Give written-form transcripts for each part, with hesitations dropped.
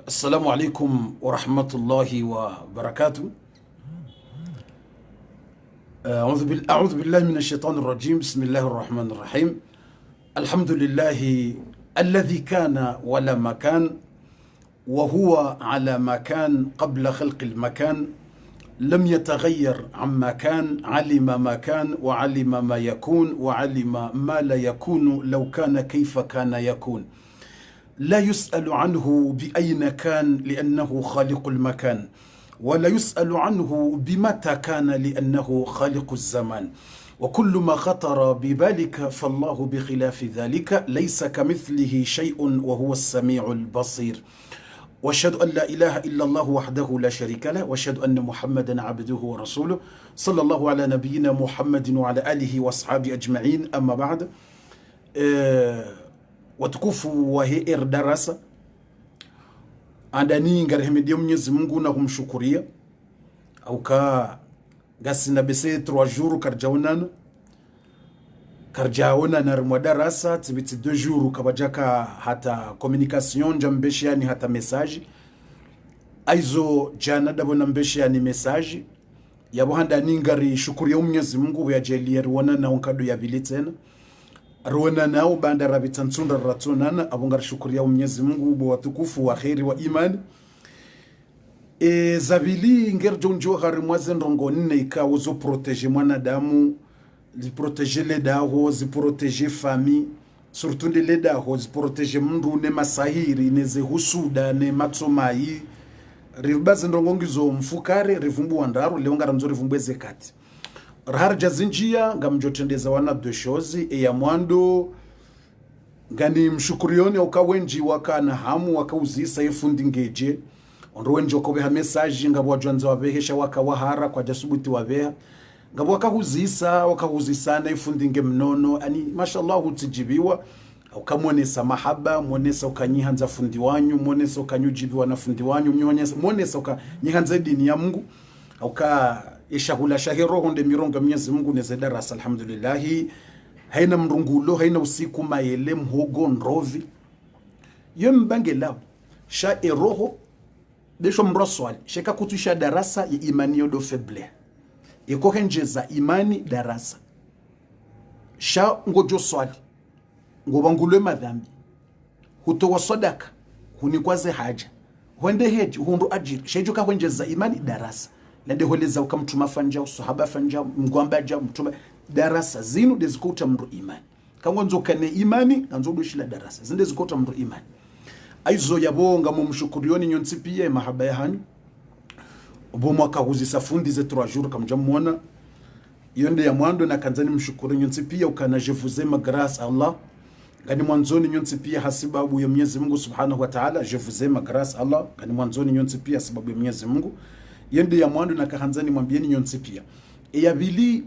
السلام عليكم ورحمة الله وبركاته. أعوذ بالله من الشيطان الرجيم. بسم الله الرحمن الرحيم. الحمد لله الذي كان ولا مكان، وهو على ما كان قبل خلق المكان، لم يتغير عما كان، علم ما كان وعلم ما يكون وعلم ما لا يكون لو كان كيف كان يكون. لا يسأل عنه بأين كان لأنه خالق المكان، ولا يسأل عنه بمتى كان لأنه خالق الزمان. وكل ما خطر ببالك فالله بخلاف ذلك، ليس كمثله شيء وهو السميع البصير. واشهد أن لا إله إلا الله وحده لا شريك له، واشهد أن محمدا عبده ورسوله، صلى الله على نبينا محمد وعلى آله وأصحابه أجمعين. أما بعد، watukufu wa hii darasa andani ngarehmedia Mwenyezi Mungu na kumshukuria au ka gasi na bese 3 jours karjaona na rmwa darasa tibiti 2 jours kabajaka hata communication jambeshi, yani hata message aizo jana dabona mbeshi, yani message yabo handani ngari shukuria Mwenyezi Mungu yajelia ruona na onkado ya bilitena Rwena nao banda rabitansunda ratonana abungar shukuria Mwenyezi Mungu bo watukufu wa khairi wa imani. Zabili ngerjonjo harimwaze ndongo nne ikawo zo protéger mwanadamu, zi protéger ledaho, zi protéger famille, surtout de ledaho zi protéger mndu ne masahiri ne ze husuda ne matsomai. Ribaze ndongo ngizo mfukare rivumbu wandaru leongara nzo rivumbu zekati. Raharja zinjia ngamjotendeza wana 2 choses ya mwando ngani mshukurioni ukawenji wakana hamu wakauzisa ifundi ngeje onrowenji okobeha message ngabo wajwanza wabehesha wakawahara kwa jasubuti wabeha ngabo wakahuzisana ifundi nge mnono, ani mashallah utijibiwa ukamwonesa mahaba, mwonesa ukanyihanza fundi wanyu, mwonesa ukanyujibiwa na fundi wanyu, mwonesa ukanyihanza dini ya Mungu uka ishahula shahiro honde mironga Mwenyezi Mungu neze darasa. Alhamdulillah, haina mrungulo, haina usiku mayele mhogo nrovi yembange lao sha eroho desho mroswali sheka kutusha darasa ya imani yodo feble iko henjeza imani darasa sha ngojo swali ngobangulwe madhambi hutowa sadaka hunikwaze haja honde heji hundu ajiri shejuka henjeza imani darasa lende holeza ukamtuma fanja usahaba fanja mgwambaja mtuma darasa zinu dezikuta mru imani kangonzo kane imani kanzo dushila darasa zinde zikuta mru imani aizo yabonga mumshukurioni nyonsi pia mahaba ya hanyu obo mwaka huzisa fundi ze 3 jours kamjamona yonde ya mwando na kanzani mshukuri nyonsi pia ukana jevuze magras Allah gani mwanzoni nyonsi pia hasibabu ya Mwenyezi Mungu Subhanahu wa Ta'ala, jevuze magras Allah gani mwanzoni nyonsi pia sababu ya Mwenyezi Mungu yende ya mwando na kahanzani mwambieni nyonsi pia. E ya bili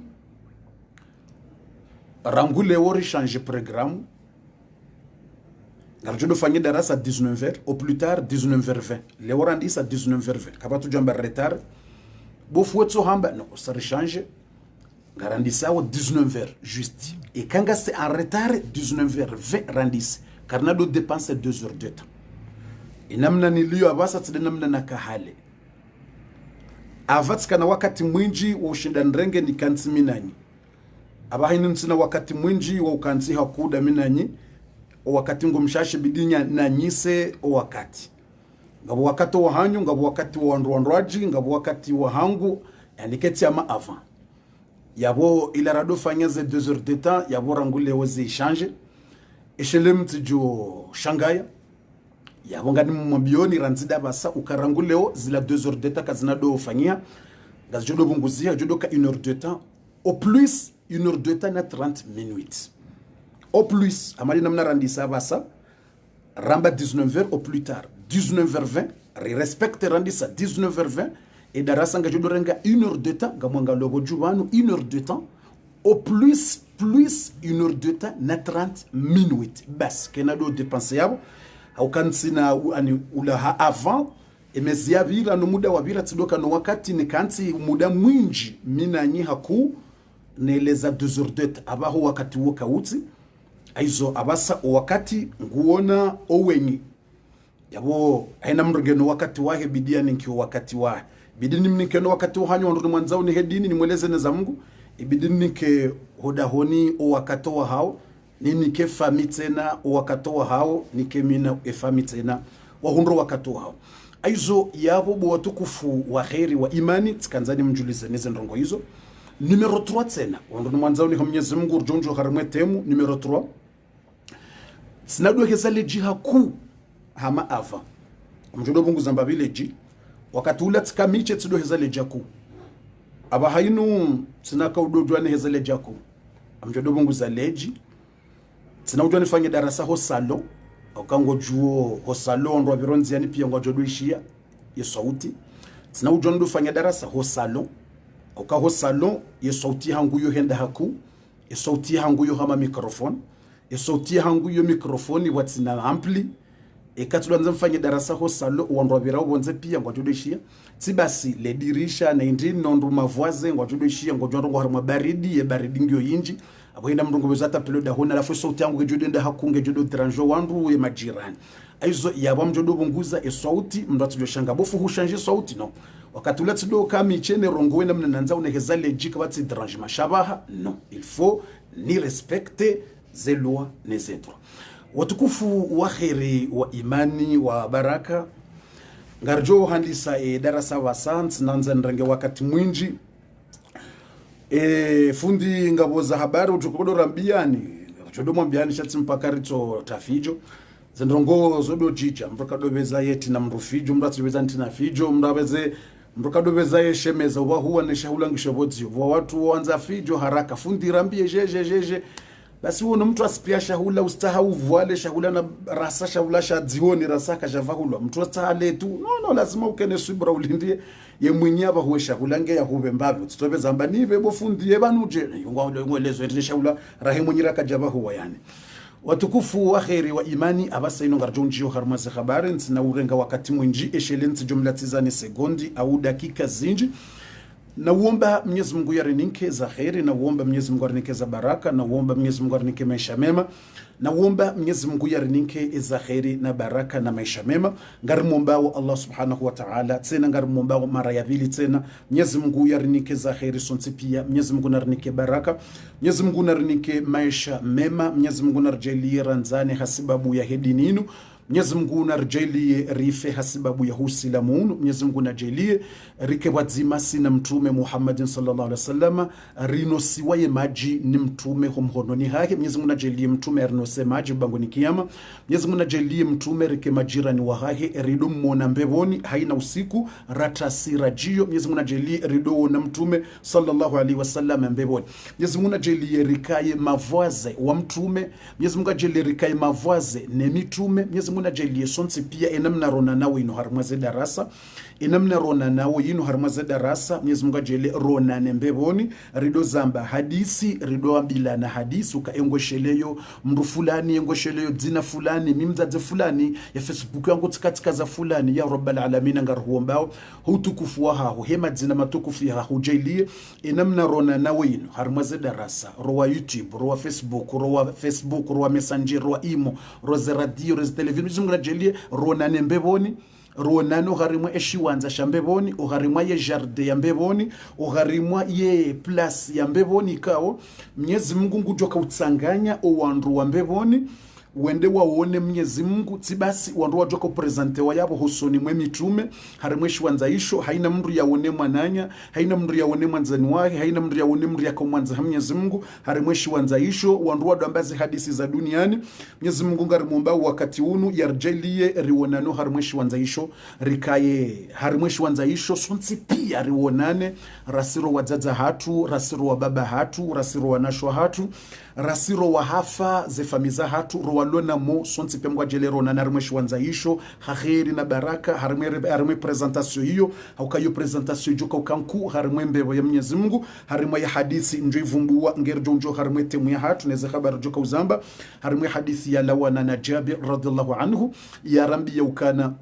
rangule wori change programme ngarjodo fanye darasa 19h au plus tard 19h20 le warandisa 19h20 kabatu jamba retard bo fuetso hamba no ça change garandisa au 19h juste et quand c'est en retard 19h20 randis carnado dépense 2 heures de temps inamna niliyo abasa tside namna nakahale avatsikana wakati mwinji wa ushinda nrenge ni kansi minanyi abahini nsina wakati mwinji wa ukansi hakuda minanyi wakati ngomshashe bidinya na nyise wakati ngabo wakati wa hanyu ngabo wakati wa ndwaji ngabo wakati wa hangu yani keti ama avant yabo ila rado fanyaze 2 heures de temps yabo rangule wozi change eshelem tijo shangaya yabo ngani mwabioni ranzida basa ukaranguleo zila 2 heures de temps kazina do fanyia gajodo bunguzia jodo ka 1 heure de temps au plus 1 heure de temps na 30 minutes au plus amali namna randisa basa ramba 19h au plus tard 19h20 respecte randisa 19h20 et darasa ngajodo renga 1 heure de temps ngamwanga logo jubanu 1 heure de temps au plus 1 heure de temps na 30 minutes bas kenado dépenser yabo au kansina ani ula avant emezia vira no muda wa vira tsidoka no wakati ni kansi muda mwinji mina nyi haku neleza 2 heures de temps abaho wakati woka uti aizo abasa wakati nguona owenyi yabo aina mrugeno wakati wahe bidia ninki wakati wahe bidini mnikeno wakati wahanyo ndo mwanzao ni hedini ni mweleze neza Mungu ibidini nike hodahoni wakati wa hao nini ke fami tena wakati wa hao nike mina fami tena wahundro wakati wa hao aizo yabo bo watukufu wa khairi wa imani tkanzani mjulize neze ndongo hizo numero 3 tena ndo mwanzao ni Mwenyezi Mungu urjonjo harimwe temu numero 3 sinadwe kezale jihaku hama ava mjodo bungu zamba village wakati ula tsikamiche tsido hezale jaku aba hainu tsinaka udodwane hezale jaku amjodo bungu za leji tsina udwane fanye darasa ho salon okango juo ho salon ndo bironzi yani pia ngojodo ishia ye sauti tsina udwane ndo fanye darasa ho salon ho salon ye sauti hangu yo henda haku ye sauti hangu yo hama microphone ye sauti hangu yo microphone watsina ampli ekatulwanza mfanye darasa ho salo uondwabira ubonze pia ngwatudishia tibasi le dirisha na indini nondu mavoise ngwatudishia ngwajwa ngo harima baridi ye baridi ngyo yinji aboenda mndungu bezata peloda hona alafu sauti yangu ngejodenda hakunge jodo tranjo wandu ye majirani aizo yabo mjodo bunguza e sauti mndatujyo shanga bofu hushanje sauti no wakati ula tsido kama ichene rongowe namna nanza unehezale jika batsi tranjo mashabaha non il faut ni respecter ze lois les droits watukufu wa khairi wa imani wa baraka ngarjo handisa darasa wa sans nanza nrange wakati mwinji fundi ngabo za habari utukodo rambiani chodo mwambiani shatsi mpaka rito tafijo zendrongo zodo jicha mpaka dobeza yeti na mrufijo mratibeza ntina fijo mrabeze mpaka dobeza yeshemeza wa huwa ne shahula ngishobozi wa watu wanza fijo haraka fundi rambie jeje basi uno mtu asipia shahula ustahau vuale shahula na rasa shahula shadzioni rasa kashavahulwa mtu astahale tu no lazima ukene subra ulindie ye mwinyaba huwe shahula nge ya hube mbavyo tutobeza mba nive bofundi ye banuje ngwelezo ete shahula rahi mwenyira kajaba huwa yani watukufu wa khairi wa imani abasa ino ngarjonjio harmaze khabari ntsina urenga wakati mwinji eshelenzi jumla tizani sekondi au dakika zinji na uomba Mwenyezi Mungu yarinike za khairi na uomba Mwenyezi Mungu yarinike za baraka na uomba Mwenyezi Mungu yarinike maisha mema na uomba Mwenyezi Mungu yarinike za khairi na baraka na maisha mema ngarimuomba wa Allah subhanahu wa ta'ala tena ngarimuomba mara ya pili tena Mwenyezi Mungu yarinike za khairi sonte pia Mwenyezi Mungu narinike baraka Mwenyezi Mungu narinike maisha mema Mwenyezi Mungu narjalie ranzani hasibabu ya hedininu Mwenyezi Mungu narjalie rife hasibabu ya husilamunu Mwenyezi Mungu narjalie rike wadzima sina mtume Muhammadin sallallahu alaihi wasallam rino siwaye maji ni mtume humhononi hake Mwenyezi Mungu narjalie mtume rinose maji bangoni kiyama Mwenyezi Mungu narjalie mtume rike majirani wa hake rido mmona mbeboni haina usiku rata sirajio Mwenyezi Mungu narjalie rido na mtume sallallahu alaihi wasallam mbeboni Mwenyezi Mungu narjalie rikaye mavaze wa mtume Mwenyezi Mungu narjalie rikaye mavaze ne mitume Mwenyezi Mungu narjalie sonse pia enamna rona nawe ino harmaze darasa enamna rona nawe ino harmaze darasa Mwenyezi Mungu narjalie rona nembeboni rido zamba hadisi rido ambila na hadisi ukaengosheleyo mndu fulani engosheleyo dzina fulani mimzaze fulani ya Facebook yangu tikatika za fulani ya rabbal alamin ngarhuombao hutukufu wa haho hema dzina matukufu ya hujalie enamna rona nawe ino harmaze darasa rowa YouTube rowa Facebook rowa Messenger rowa imo rowa radio rowa television Mwenyezi Mungu najalie ronane mbeboni ronane ugharimwa eshiwanza shambeboni ugharimwa ye jardin ya mbeboni ugharimwa ye place ya mbeboni kao Mwenyezi Mungu ngujoka utsanganya owandu wa mbeboni wende waone Mwenyezi Mungu tibasi wandu wajoka presente wayabo husoni mwe mitume harimwe shiwanza isho haina mndu yaone mwananya haina mndu yaone mwanzani wake haina mndu yaone mndu yako mwanza Mwenyezi Mungu harimwe shiwanza isho wandu wadu ambazi hadisi za duniani Mwenyezi Mungu ngarimomba wakati unu yarjelie riwonano harimwe shiwanza isho rikaye harimwe shiwanza isho sonsi pia riwonane rasiro wazaza hatu rasiro wa baba hatu rasiro wa nashwa hatu rasiro wa hafa zefamiza hatu walona mo sonti pemwa jelero na narimwe shiwanza isho khaheri na baraka harimwe presentation hiyo haukayo presentation joka ukanku harimwe mbebo ya Mwenyezi Mungu harimwe ya hadithi njoivumbua ngerjonjo harimwe temu ya hatu neze khabar joka uzamba harimwe hadithi ya lawana na Jabir radhiallahu anhu ya rambi ya ukana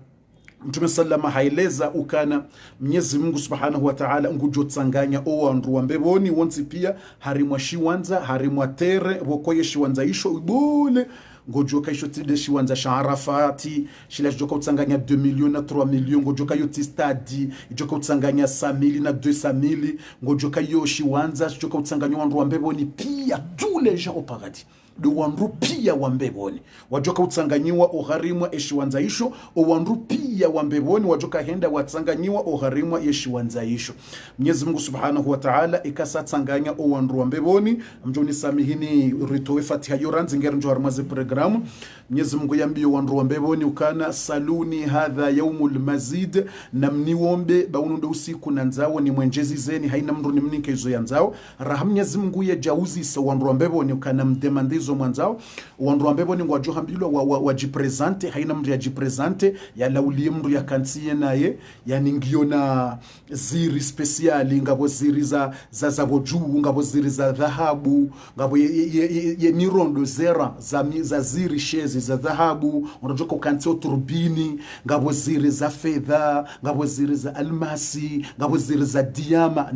Mtume sallama haeleza ukana Mwenyezi Mungu subhanahu wa ta'ala ngujotsanganya owandu wa mbeboni wonsi pia harimwa shiwanza harimwa tere bokoye shiwanza isho ibule ngojoka isho tide shiwanza sharafati shila joka utsanganya 2 millions na 3 millions ngojoka yo stadi joka utsanganya 100,000 na 200,000 ngojoka yo shiwanza joka utsanganya wandu wa mbeboni pia tous les gens au paradis de wandu pia wa mbeboni wajoka utsanganyiwa ogharimwa eshiwanza isho o wandu pia wa mbeboni wajoka henda watsanganyiwa ogharimwa eshiwanza isho Mwenyezi Mungu subhanahu wa ta'ala ikasa tsanganya o wandu wa mbeboni mjoni samihini ritowe Fatiha yoranzi ngeri njo harmaze programu Mwenyezi Mungu yambio wandu wa mbeboni ukana saluni hadha yaumul mazid na mniwombe baunundo usiku na nzao ni mwenjezi zeni haina mndu ni mnike izo ya nzao raha Mwenyezi Mungu ya jauzi sa wandu wa mbeboni ukana mdemandizo mwanzao wandu wa mbeboni ngwajoha mbilo wajipresente haina mndu ya jipresente ya laulie mndu ya kansiye naye yani ngio na ziri speciali ngabo ziri za boju ngabo ziri za dhahabu ngabo ye mirondo zera za ziri shezi za dhahabu unajoka ukansiyo turbini ngabo ziri za fedha ngabo ziri za almasi ngabo ziri za diyama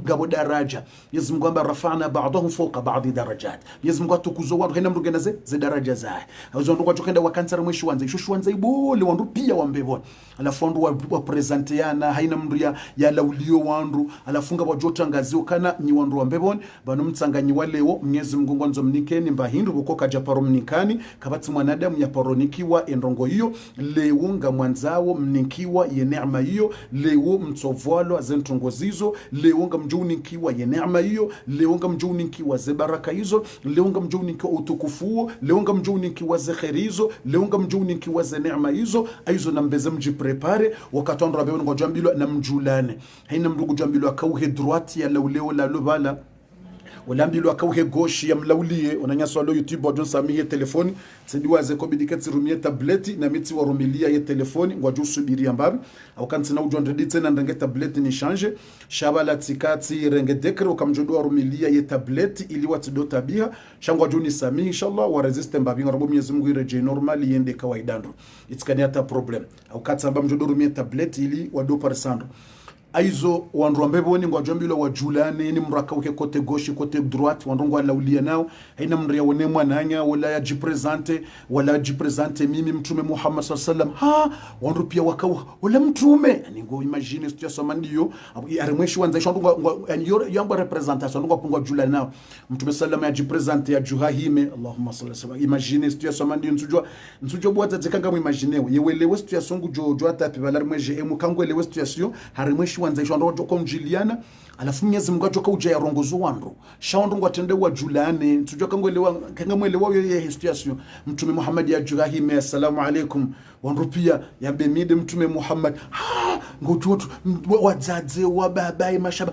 ngabo daraja Mwenyezi Mungu amba rafa'na ba'dahum fawqa ba'di darajat Mwenyezi Mungu atukuzo wandu haina mndu gena ze daraja zae azo wandu kwachokenda wakansara mwe shiwanza isho shiwanza ibole wandu pia wambebona alafu wandu wa presentiana haina mndu ya laulio wandu alafunga wajotangazio kana ni wandu wambebona bano mtsanganyi walewo Mwenyezi Mungu ngwanzo mnikeni mbahindu bukoka japaro mnikani kabati mwanadamu ya paronikiwa endongo hiyo lewo nga mwanzao mnikiwa ye neema hiyo lewo mtsovwalo azentongo zizo lewo nga mjunikiwa ye neema hiyo lewo nga mjunikiwa ze baraka hizo lewo nga mjunikiwa utukufuo lewo nga mjunikiwa ze kheri hizo lewo nga mjunikiwa ze neema hizo aizo nambeze mjiprepare wakatondra bewo ngo jambilo na mjulane haina mndugu jambilo akauhe droite ya lauleo la lubala walambilo akauhe goshi ya mlaulie unanyaswa lo YouTube wadon samiye telefoni tsendiwa ze kobidikati rumie tableti na miti warumilia ye telefoni ngwaju subiri ambabi au kantina ujondedi tena ndange tableti ni change shabala tikati renge dekre ukamjodo warumilia ye tableti ili watido tabia shangwa juni sami inshallah wa resiste mbabi ngorobo Mwenyezi Mungu ireje normal yende kawaidando itskani hata problem au katamba mjodo rumie tableti ili wado parsando aizo wandu ambeboni ngwajambilo wajulane ni mraka uke kote gauche kote droite wandu ngwa laulia nao haina mria wone mwananya wala ya jipresente wala jipresente mimi mtume Muhammad sallallahu ha wandu pia wakau wala mtume yani ngo imagine situation mandio arimweshi wanza shondu ngwa yamba representation ngwa pungwa julane nao mtume sallallahu ya jipresente ya juhahime Allahumma salli alaihi imagine situation mandio nsujwa bwata zekanga mu imagine yewelewe situation ngujo atapi balarmweje emu kangwelewe situation harimweshi wanza ishwando joko mjiliana alafu Mwenyezi Mungu ajoka uja ya rongozo wandu shaondo ngwatende wa julane tujua kanga mwelewa ye historia mtume Muhammad ya jurahime assalamu alaikum wandu pia ya bemide mtume Muhammad ngojoto wazaze wa babai mashaba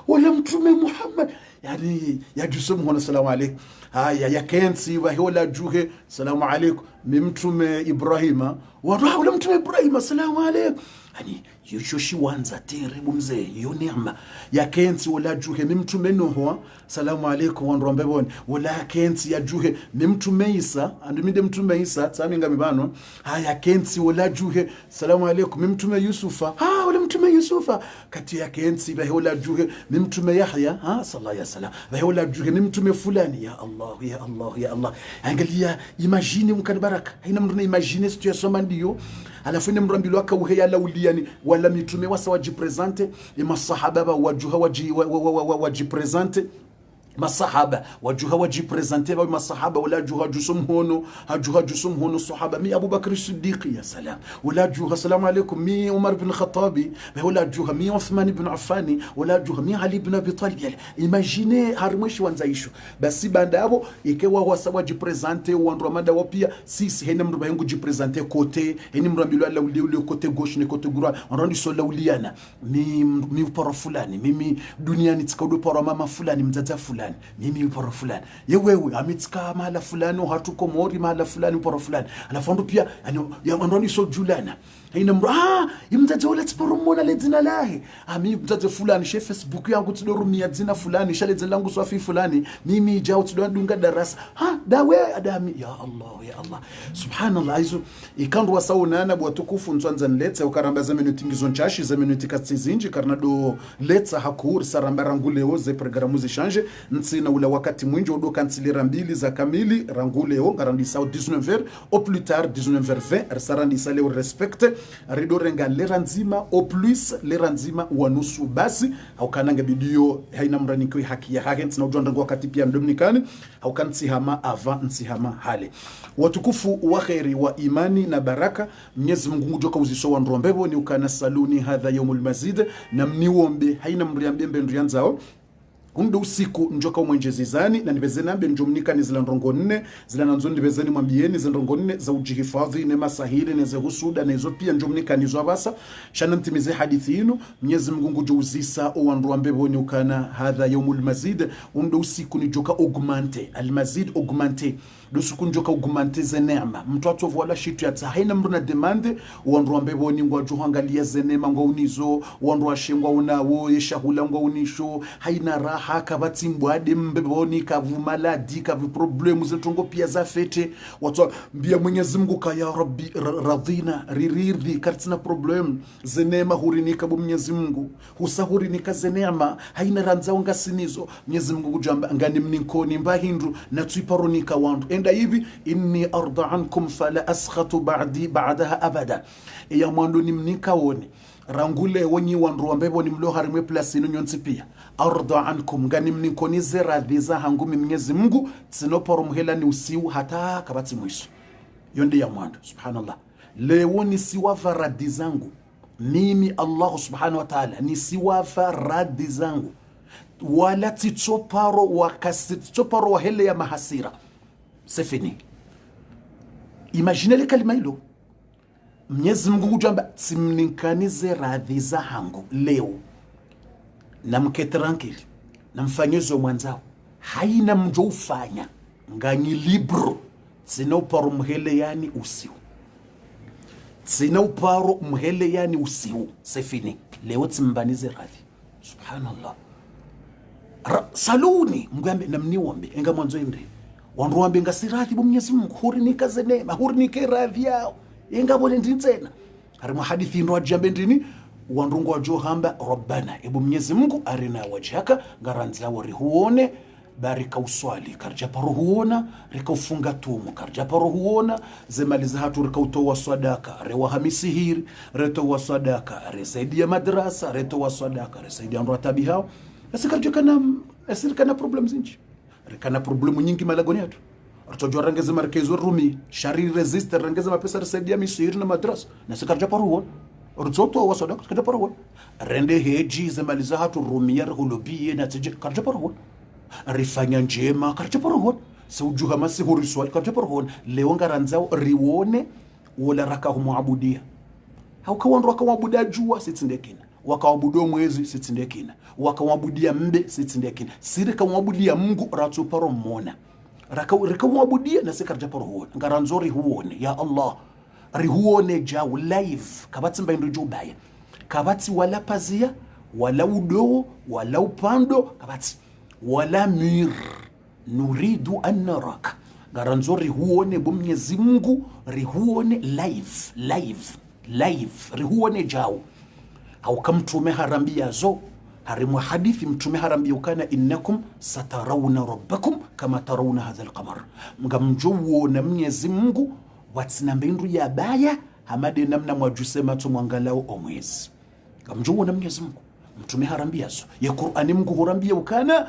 wala mtume Muhammad yani ya jusumu wana salamu alaikum haya ya kensi wa hola juhe salamu alaikum mtume Ibrahima wala mtume Ibrahima salamu alaikum yani yoshoshi wanza tere bumze yo neema ya kensi wala juhe mimtume Nuhu salamu alaykum wanrombe bone wala kensi ya juhe mimtume Isa andumide mtume Isa tsaminga mibano haya kensi wala juhe salamu alaykum mimtume Yusufa wala mtume Yusufa kati ya kensi ba wala juhe mimtume Yahya sallallahu alayhi wasallam ba wala juhe mimtume fulani ya Allah ya Allah ya Allah angalia imagine mkanibaraka haina mtu na imagine situation mandio alafu ni mrambilo akauhe ya lauliani wala mitume wasa wajipresente masahaba wajuha wajipresente masahaba wajuha wajipresente ba masahaba wala juha jusum hono sahaba mi Abu Bakr Siddiq ya salam wala juha salamu alaykum mi Umar ibn Khattabi wala juha mi Uthman ibn Affan wala juha mi Ali ibn Abi Talib imagine harmweshi wanzaisho basi banda abo ikewa wasa wajipresente wandromada wapia sisi hena mramba yangu jipresente kote heni mrambilo ala ule kote gauche ne kote droit onrandi so lauliana mi upara fulani mimi duniani tsikaudo para mama fulani mtata fulani mimi upara fulani yewewe amitska mahala fulani hatuko mori mahala fulani upara fulani alafu pia ya onrandi so julana ina imtata wala tsporomona le dzina lahi ami mtata fulani she Facebook yangu tudorumia dzina fulani shale dzina langu swafi fulani mimi jao tudonga darasa dawe adami ya Allah subhanallah aizo ikandu wasaunana bwatukufu nzwanza nletse ukaramba za minuti ngizo nchashi za minuti katsizinji karnado letsa hakur sarambara nguleo ze programu zishanje ntsina ula wakati mwinji odo kansilira mbili za kamili ranguleo ngarandisa 19h au plus tard 19h20 sarandisa leo respecte rido renga leranzima au plus leranzima wanusu basi au kananga bidio haina mranikoi haki ya haki ntsina ujwanda wakati pia mdominikani au kansihama ava nsihama hale watukufu wa khairi wa imani na baraka Mwenyezi Mungu joka uziso wa ndrombebo ni ukana saluni hadha yaumul mazid na mniombe haina mriambie mbendo yanzao Hundo usiku njoka umwenjezizani na nibezeni ambe njomnika ni zila ndrongo 4 zila nanzo nibezeni mwambieni zila ndrongo 4 za ujihifadhi ne masahili ne ze husuda na hizo pia njomnika nizo abasa shana ntimize hadithi ino Mwenyezi Mungu uzisa o wandu ambebo ni ukana hadha yaumul mazid hundo usiku ni joka augmente almazid augmente dusuku njoka augmente ze neema mtu atovu wala shitu ya tahina mruna demande wandu ambebo ni ngwa juhangalia ze neema ngwa unizo wandu ashengwa unawo yeshahula ngwa unisho haina raha kabatimbwade mbeboni kavumaladi kaviproblemu zitongo pia za fete watu mbia Mwenyezi Mungu ka ya Rabbi radhina riridhi kartina problem zenema hurinika bu Mwenyezi Mungu husahurinika zenema haina ranzao ngasinizo Mwenyezi Mungu kujamba ngani mninkoni mbahindu na tuiparonika wandu enda hivi inni arda ankum fala askhatu ba'daha abada ya mwandu ni mnikawoni rangule wonyi wandu ambebo ni mlo harimwe place ino nyonsi pia arda ankum ngani mnikonize radhiza hangu Mwenyezi Mungu tsinoporo muhela ni usiu hata kabati mwisu yonde ya mwandu subhanallah leo ni siwafa radhi zangu mimi Allah subhanahu wa ta'ala ni siwafa radhi zangu wala titoparo wakasitoparo wa hele ya mahasira sefini imagine le kalima hilo Mwenyezi Mungu kujamba simninkanize radhi za hangu leo na mke tranquil na mfanyezo mwanzao haina mjo ufanya ngani libro sina uparo mhele yani usiu sina uparo mhele yani usiu sefini leo tsimbanize radhi subhanallah saluni mgambe na mniombe enga mwanzo inde wandu wambe ngasirathi bu Mwenyezi Mungu hurinika zenema hurinike radhi yao inga bole nditsena harimo hadithi ndo ajambe ndini wandungu wajo hamba rabbana ebu Mwenyezi Mungu arina wajhaka garanzla wari huone barika uswali karja paro huona reka ufunga tumu karja paro huona zemaliza hatu reka utoa sadaka rewa hamisihiri reto wa sadaka resaidia madrasa reto wa sadaka resaidia ndo tabi hao asirikana problem zinji rikana problemu nyingi malagoni yetu Artojo rangeze markezo rumi shari resistor rangeze mapesa resaidia misiri na madrasa na sikarja paro huona Orzoto wa sadaka karja paro huona rende heji zemaliza hatu rumi ya hulubie na tije karja paro huona rifanya njema karja paro huona saujuha masi huriswali karja paro huona leo ngaranzao riwone wala raka humuabudia haukawandu wakawabudia jua sitsindekina wakawabudia mwezi sitsindekina wakawabudia mbe sitsindekina sirika wabudia Mungu ratu paro mona raka wabudia na sikarja paro huona ngaranzori huone ya Allah rihuone jau live kabatsimba ndo jubaya kabati wala pazia wala udoo wala upando kabati wala mir nuridu an naraka garanzo rihuone bo Mwenyezi Mungu rihuone live rihuone jao au kamtume harambia zo harimu hadithi mtume harambia ukana innakum satarawna rabbakum kama tarawna hadha alqamar ngamjuo na Mwenyezi Mungu watsina mbindu ya baya hamade namna mwajusema tu mwangalao omwezi ngamjuo na Mwenyezi Mungu mtume harambia zo ya Qur'ani Mungu hurambia ukana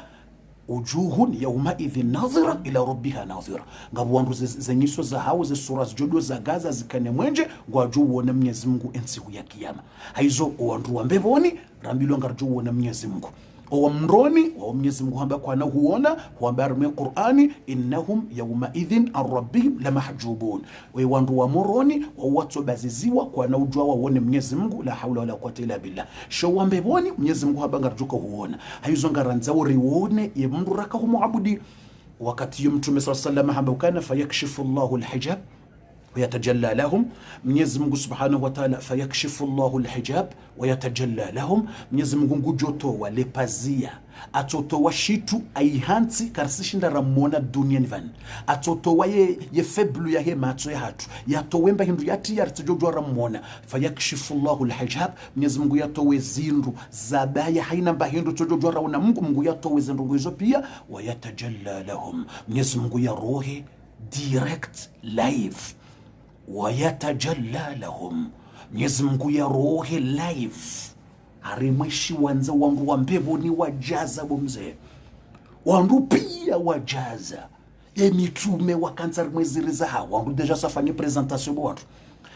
ujuhun yawma idhin nadhira ila rabbiha nadhira ngabwandu zenyiso za hao ze sura zijodo za gaza zikane mwenje ngwaju na Mwenyezi Mungu ensiku ya kiyama haizo wandu wambeboni rambilo ngarju na Mwenyezi Mungu o mroni wa Mwenyezi Mungu hamba kwa na huona huamba rume Qur'ani innahum yawma idhin ar-rabbihim lamahjubun we wandu wa mroni wa watu baziziwa kwa na ujwa waone Mwenyezi Mungu la haula wala quwwata illa billah sho wambeboni Mwenyezi Mungu hamba ngarjuka huona haizo ngaranza urione ye mndu raka humuabudi wakati yumtume sallallahu alayhi wasallam hamba kana fayakshifu Allahu al-hijab ويتجلى لهم Mwenyezi Mungu Subhanahu wa Ta'ala fayakshifu Allahu al-hijab ويتجلى لهم Mwenyezi Mungu ngujoto wale pazia atoto wa shitu aihanti karsishinda ramona dunia nivan atoto wa ye feblu ya he matso ya hatu yatowemba hindu yati yartijojwa ramona fayakshifu Allahu al-hijab Mwenyezi Mungu yatowe zindu zabaya haina bahindu tojojwa rauna Mungu yatowe zindu hizo pia ويتجلى لهم Mwenyezi Mungu ya rohe direct live wayatajalla lahum Mwenyezi Mungu ya rohe live harimwishi wanza wangu wambebo ni wajaza bomze wandu pia wajaza ye mitume wakanzar mweziriza hawa wandu deja safani presentation wandu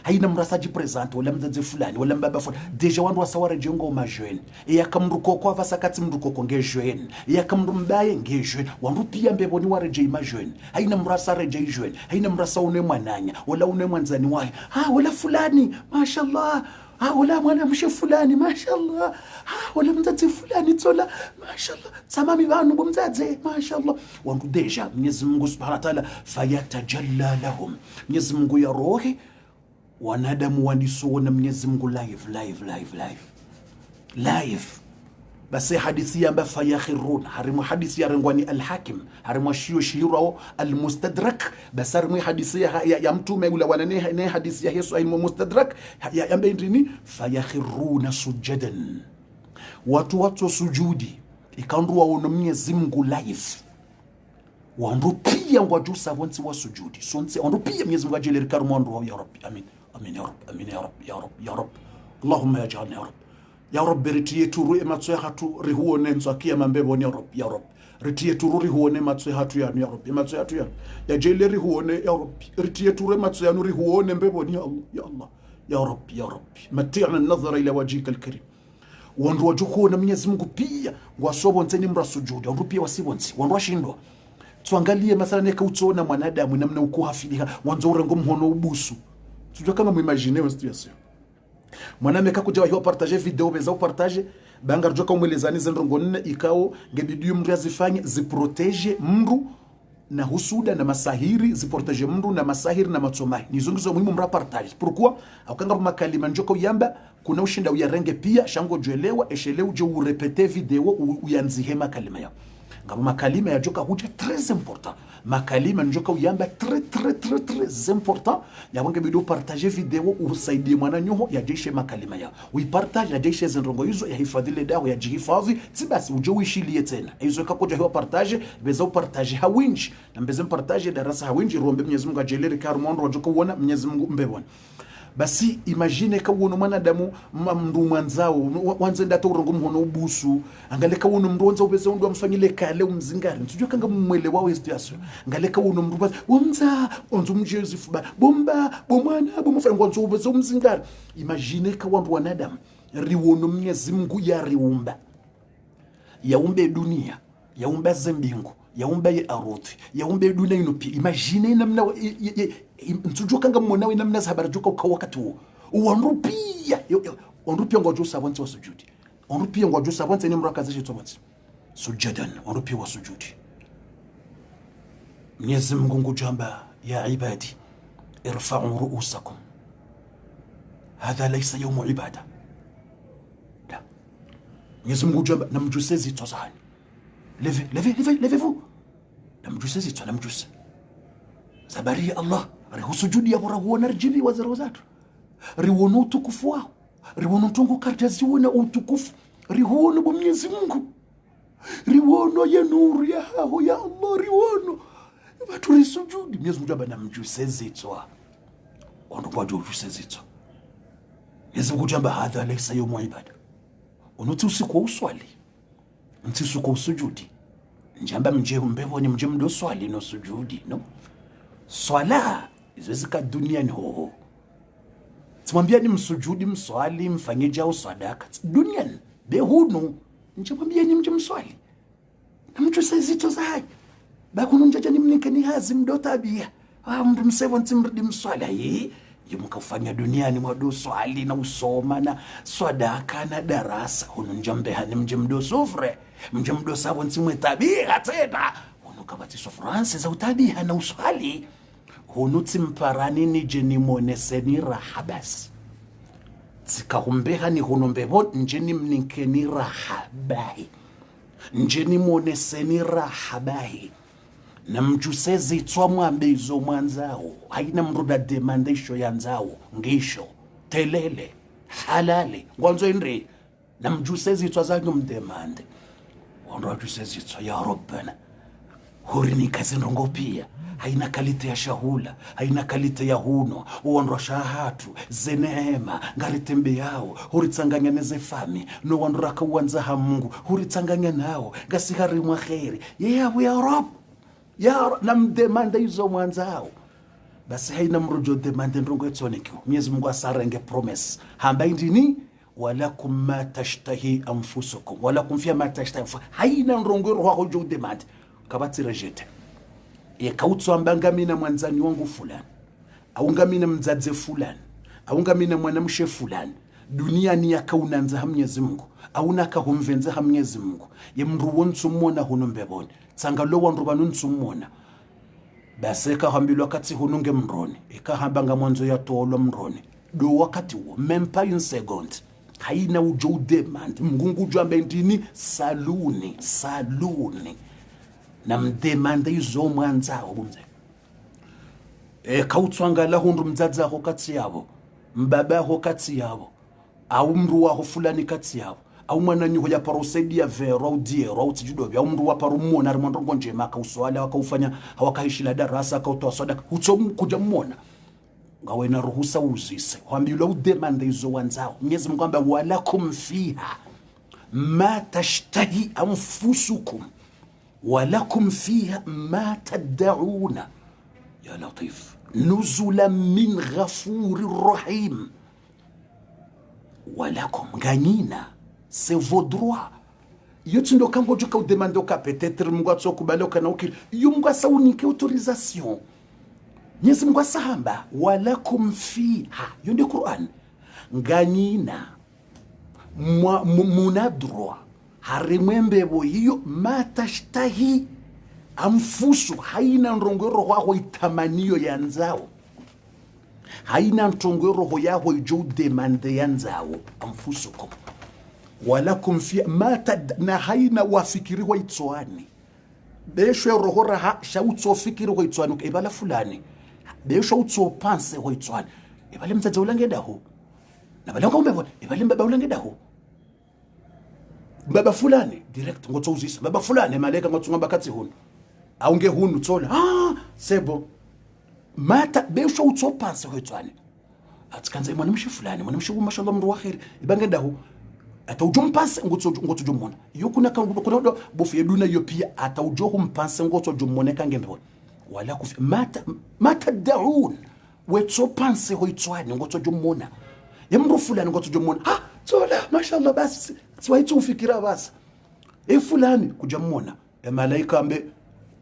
haina mrasaji present wala mzazi fulani wala mbaba fulani deja wandu wasawara jengo majweni ya kamruko kwa vasakati mruko ngejweni ya kamru mbaye ngejweni wandu pia mbebo ni wareje majweni haina mrasa reje jweni haina mrasa une mwananya wala une mwanzani wae wala fulani mashallah wala mwana mshe fulani mashallah wala mzazi fulani tola mashallah tamami banu bomzaze mashallah wandu deja Mwenyezi Mungu Subhanahu wa Ta'ala fayatajalla lahum Mwenyezi Mungu ya rohi wanadamu wandisuona Mwenyezi Mungu live basi hadithi amba fayakhirun harimu hadithi ya rengwani al-Hakim harimu shiro al-Mustadrak basi harimu hadithi ya mtume ula wanane ne hadithi ya Yesu al-Mustadrak ya amba ndini fayakhiruna sujadan watu sujudi ikandu waona Mwenyezi Mungu live wandu pia ngwajusa wonsi wa sujudi sonse wandu pia Mwenyezi Mungu ajele rikaru wandu ya Rabbi amin amin ya Rabbi amin ya Rabbi ya Rabbi ya Rabbi Allahumma yaj'alna ya Rabbi ya Rabbi ritiye turu ematso hatu rihuone ntswakia mambebo ni ya Rabbi ya Rabbi ritiye turu rihuone matso hatu ya Rabbi ematso hatu ya jele rihuone ya Rabbi ritiye turu ematso ya rihuone mbebo ni ya Allah ya Rabbi ya Rabbi mati'na an-nazara ila wajhika al-karim wandu wajukuona Mwenyezi Mungu pia ngwasobo nteni mrasujudi wandu pia wasibonsi wandu washindwa tuangalie mathalan ekautona mwanadamu namna uko hafiliha mwanzo urengo mhono ubusu tujua kama muimagine wa situation mwaname kakuja wa partager video beza partager banga rjoka umwelezani zendrongo nne ikao ngebidi mndu azifanye ziprotege mndu na husuda na masahiri ziprotege mndu na masahiri na matsomai nizongizo muhimu mra partage pourquoi akanga makalima njoko yamba kuna ushinda uyarenge pia shango joelewa eshelewa je urepete video uyanzihe makalima yao ngabo makalima ya joka huja très important makalima njoka uyamba très important ya wange bido partager video usaidie mwana nyoho ya jeshe makalima ya uipartage ya jeshe zendrongo hizo ya hifadhile dawa ya jihifadhi tibasi uje uishilie tena hizo kakoja hiyo partage beza upartage hawinji na mbeze partage darasa hawinji rombe Mwenyezi Mungu ajelere karumondo wajoka uona Mwenyezi Mungu mbebona basi imagine ka uno mwanadamu mndu mwanzao wanze ndata urongo mhono ubusu angaleka uno mndu wanza ubeze undu amfanyile kale umzingari tujua kanga mwele wao situation angaleka uno mndu baza umza onzo mjezifu bomba bomwana bomfanya wanzo ubeze umzingari imagine ka wandu wanadamu riwono Mwenyezi Mungu ya riumba yaumbe dunia yaumba zembingu yaumba ye aruthi yaumbe dunia inopi imagine namna ntujua kanga mwonawe namna habari joka kwa wakati huo onrupia ngojusa wanzi wa sujudi onrupia ngojusa wanzi ni mrakazishe tomatsi sujadan onrupia wa sujudi Mwenyezi Mungu ngujamba ya ibadi irfa'u ru'usakum hadha laysa yawm ibada Mwenyezi Mungu jamba na mjuse zito zani. Levez-vous. Na mjuse zito na mjuse. Sabari ya Allah. Rihusujudi ya warahuona rjibi wa zara zatu. Rihuona utukufu wao. Rihuona utungu karjazi wana utukufu. Rihuona bu Mwenyezi Mungu. Rihuona ya nuru ya haho ya Allah. Rihuona. Watu risujudi. Mwenyezi Mungu jamba na mjuse zito. Wando kwa mjuse zito. Mwenyezi Mungu jamba hadha laysa yawmu ibada. Unuti usiku wa uswali. Nti usiku wa usujudi. Njamba mje umbevo ni mje mdo swali no sujudi, no? Swala, izwezika dunia ni hoho. Tumambia ni msujudi, mswali, mfanyeja au sadaka. Dunia ni, behunu. Njambia ni mje mswali. Na mju sezito za hai. Bakunu njaja ni mnike ni hazi mdo tabia. Mdu msevo nti mridi mswali. Ayi. Yumuka ufanya dunia ni mwadu swali na usoma na swadaka na darasa. Hunu njambeha ni mje mdo sufre. Mje mdo sabo ntimwe tabia tena. Hunu kabati sufransi za utabiha na uswali. Hunu timparani ni jeni moneseni rahabasi. Tikahumbeha ni hunu mbebo njeni mninkeni rahabahi. Njeni moneseni rahabahi. Na mjusezi twa mwambezo mwanzao. Haina mruda demandesho ya nzao. Ngisho, telele, halale. Ngwanzo inri. Na mjusezi twa zangu mdemande. Wandwa mjusezi twa ya Rabbana. Huri ni kazi nrongo pia. Haina kalite ya shahula. Haina kalite ya huno. Wandwa shahatu. Zeneema. Ngari tembe yao. Huri tanganya neze fami. No wandwa raka uwanzaha Mungu. Huri tanganya nao. Gasihari mwa kheri. Yeyabu ya Rabb. Ya namdemanda hizo mwanzao. Basi haina mrujo demande ndongo etonekyo. Mwenyezi Mungu asarenge promise. Hamba indini walakum ma tashtahi anfusukum. Walakum fiha ma tashtahi anfusukum. Haina ndongo roho jo demande. Kabati rejete. Kautso ambanga mina mwanzani wangu fulani. Au ngamina mzadze fulani. Au ngamina mwanamshe fulani. Dunia ni yakaunanza Mwenyezi Mungu. Au nakahumvenza Mwenyezi Mungu. Ye mruwonsu mwona huno mbeboni. Sangalo wandu banunsu mwona. Basi hambilwa kati hununge mroni. Hambanga mwanzo ya toolo mroni. Do wakati wo. Mempa in second. Haina ujo demand. Mgungu jwambe ndini saluni. Saluni. Na mdemande izo mwanzao bunze. Kautwangala hundu mzaza ho kati yabo. Mbaba ho kati yabo. Au mruwa ho fulani kati yabo. Au mwana nyuho ya parosedi ya vero au diero au tijudobi au mru wa parumona rimondrongo njema akauswala wakaufanya hawakahishila darasa akautoa sadaka hutomu kuja mwona ngawe na ruhusa uzise wambiula udemande izo wanzao Mwenyezi Mungu amba walakum fiha ma tashtahi anfusukum walakum fiha ma tad'una ya latif nuzula min ghafurir rahim walakum ganina. C'est vos droits. Yotu ndo kango joka udemande ka peut-être Mungu atsokubali kana ukiri. Yo Mungu asaunike autorisation. Mwenyezi Mungu asahamba walakum fiha. Yo ndio Qur'an. Nganyina muna droit. Harimwembebo hiyo matashtahi amfusu haina ndongero wako itamanio ya nzao. Haina ndongero yako ijo demande ya nzao amfusukum. Walakum fi mata na haina wafikiri wa itswani besho rohora ha shautso fikiri wa itswani ibala fulani besho utso panse wa itswani ibale mthatha ulangeda ho na balanga umbebo ibale mbaba ulangeda ho baba fulani direct ngotso uzisa baba fulani maleka ngotso ngaba kathi hunu aunge hunu tsola sebo mata besho utso panse wa itswani atkanze mwana mshi fulani mwana mshi mashallah mru wakhiri ibangeda ho ata ujo mpanse ngoto jomona yo kuna kuna bofu yeduna yo pia ata ujo mpanse ngoto jomona kangembe wala kufi mata daun wetso panse ho itswani ngoto jomona yemru fulani ngoto jomona tola mashallah basi tswaitu ufikira basi fulani kujamona malaika ambe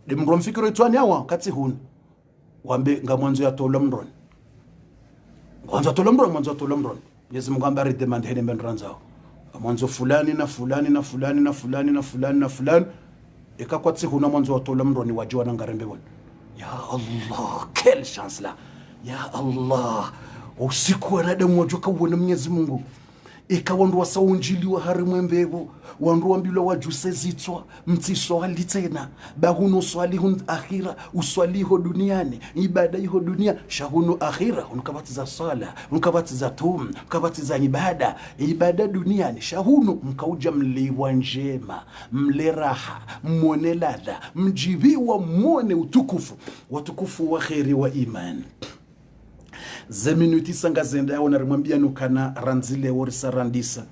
demro mfikiro itswani hawa kati hunu wambe ngamwanzo ya tola mroni mwanzo tola mroni Mwenyezi Mungu ambe demand hene mbendranzao mwanzo fulani na fulani na fulani na fulani na fulani na fulani ikakwatsi huna mwanzo watola mroni wajua na ngarembe wana ya Allah quelle chance la ya Allah usiku wa nadamu wajoka uone Mwenyezi Mungu ikawandu wasaunjili wa harimwe mbevo wandu wambilo wajuse zitwa mtiso halitena bahuno swalihun akhira uswaliho duniani ibada iho dunia shahunu akhira unkabatiza sala unkabatiza tum unkabatiza ibada duniani shahunu mkauja mliwa njema mle raha mwone ladha mjibiwa mwone utukufu wa kheri wa imani zeminuti sanga zenda yao narimwambia nukana ranzile worisa randisa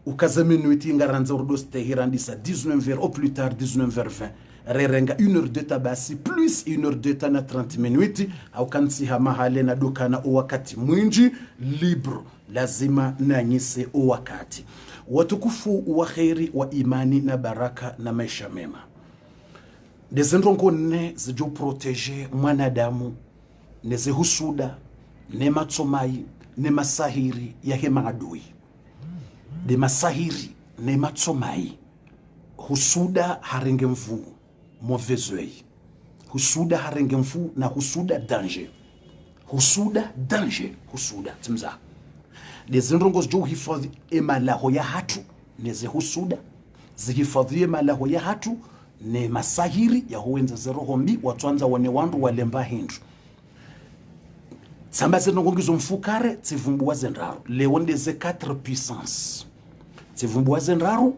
ukaza minuti nga ranza urdo stehi randisa 19h au plus tard 19h20 rerenga 1h de tabasi plus 1h de tana 30 minutes au kansi hama hale na dukana wakati mwinji libro lazima nanyise wakati watukufu wa kheri wa imani na baraka na maisha mema dezendrongo ne zijo protege mwanadamu neze husuda ne matsomai ne masahiri ya hema adui de masahiri ne matsomai husuda harenge mvu mauvaise oeil husuda harenge mvu na husuda danger husuda timza dezendrongo zijo hifadhi emalaho ya hatu neze husuda zihifadhi emalaho ya hatu ne masahiri ya huwenza zeroho mbi watuanza wane wandu walemba hindu samba zenongongizo mfukare tivumbuwa zenraru leonde ze 4 puissance tivumbuwa zenraru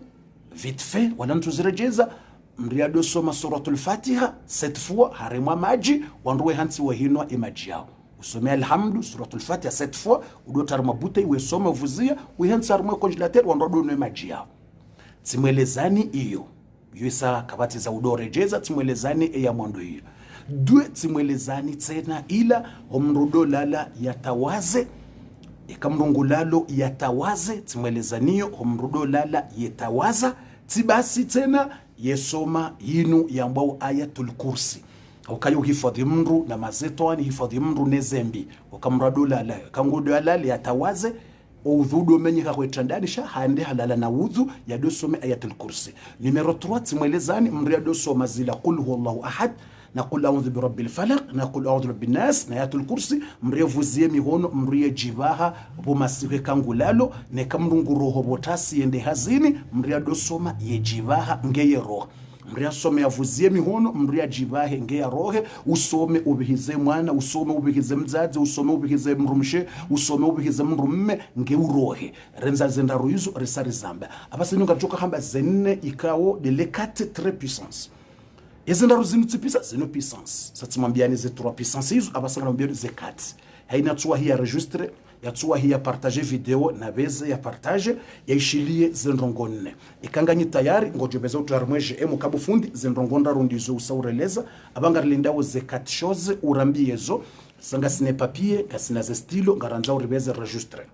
vite fait wala ntuzirejeza mriado soma suratul fatiha 7 fois haremwa maji wanduwe hansi wahinwa imaji yao usome alhamdu suratul fatiha 7 fois udotar mabute we soma vuzia we hansi haremwa congelateur wanduwe no imaji yao timwelezani iyo yuisa kabati za udorejeza timwelezani eya mwando hiyo due timwelezani tena ila omrudo lala yatawaze ikamrungu lalo yatawaze timwelezaniyo omrudo lala yetawaza tibasi tena yesoma yinu yambao ayatul kursi ukayo hifadhi mru na mazetwani hifadhi mru nezembi ukamrado lala kangudo lala yatawaze udhudo menye kakwetandanisha hande halala na udhu yadosome ayatul kursi numero 3 timwelezani mriado soma zila qul huwallahu ahad na qul a'udhu birabbil falaq na qul a'udhu birabbin nas na ayatul kursi mrevuzie mihono mrie jibaha bomasiwe kangulalo ne kamrunguroho botasi yende hazini mriado soma yejibaha ngeye roho mria some yavuzie mihono mria jibahe ngeya rohe usome ubihize mwana usome ubihize mzazi usome ubihize mrumshe usome ubihize mrumme nge urohe renza zenda ruizo resari zamba abasenunga joka hamba zenne ikawo de lekate très puissance ezenda ruzini tsipisa zeno puissance satimambiani ze 3 puissance hizo abasanga mbiani ze 4 haina tuwa hii enregistre ya tuwa hii ya partager video na beze ya partage ya ishilie zendrongonne ikanganyi tayari ngojobeza utarmweje emu kabufundi zendrongonda rundizo usaureleza abanga lindawo ze 4 choses urambiezo sanga sine papier kasina ze stilo ngaranza uribeze registre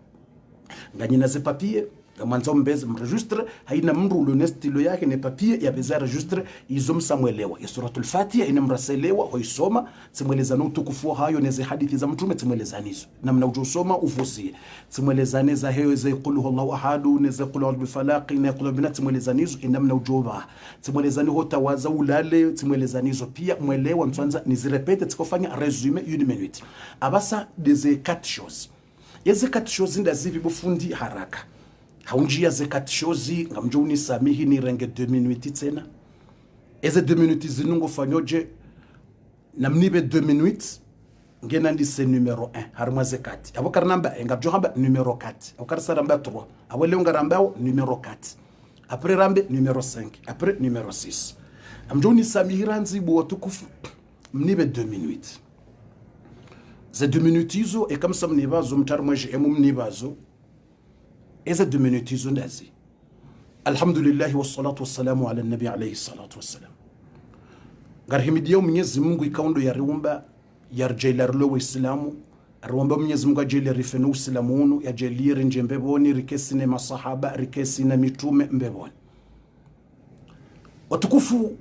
nganyina ze papier mwanzo mbeze mregistre haina mndu ule stilo yake ne papier ya beza registre izom samwelewa ya suratul fatiha ina mraselewa hoisoma timweleza no tukufu hayo neze hadithi za mtume timwelezanizo namna ujosoma ufusie timwelezane za heyo za qul huwallahu ahad neze qul a'udhu bifalaq na qul binat timwelezanizo namna ujoba timwelezani hotawaza ulale timwelezanizo pia mwelewa mtwanza nizirepete tikofanya resume 1 minute abasa deze 4 choses yeze 4 choses ndazivi bufundi haraka haunjia ze 4 choses ngamjuni samihi ni renge 2 minutes tena eze 2 minutes zinungo fanyoje namnibe 2 minutes ngena ndise numero 1 harma ze 4 abokar namba ngabjo hamba numero 4 abokar saramba 3 awele ngarambao numero 4 après rambe numero 5 après numero 6 amjuni samihi ranzi bo tukufu mnibe 2 minutes ze 2 minutes hizo e kama samnibazo mtarmweje emumnibazo eza 2 minutes hizo ndazi alhamdulillah wassalatu wassalamu ala nabi alayhi salatu wassalam ngarhimidia Mwenyezi Mungu ikaundo ya riumba yarjailar lo islamu arwamba Mwenyezi Mungu ajeli rifenu islamunu ya jelire njembeboni rikesi ne masahaba rikesi na mitume mbeboni watukufu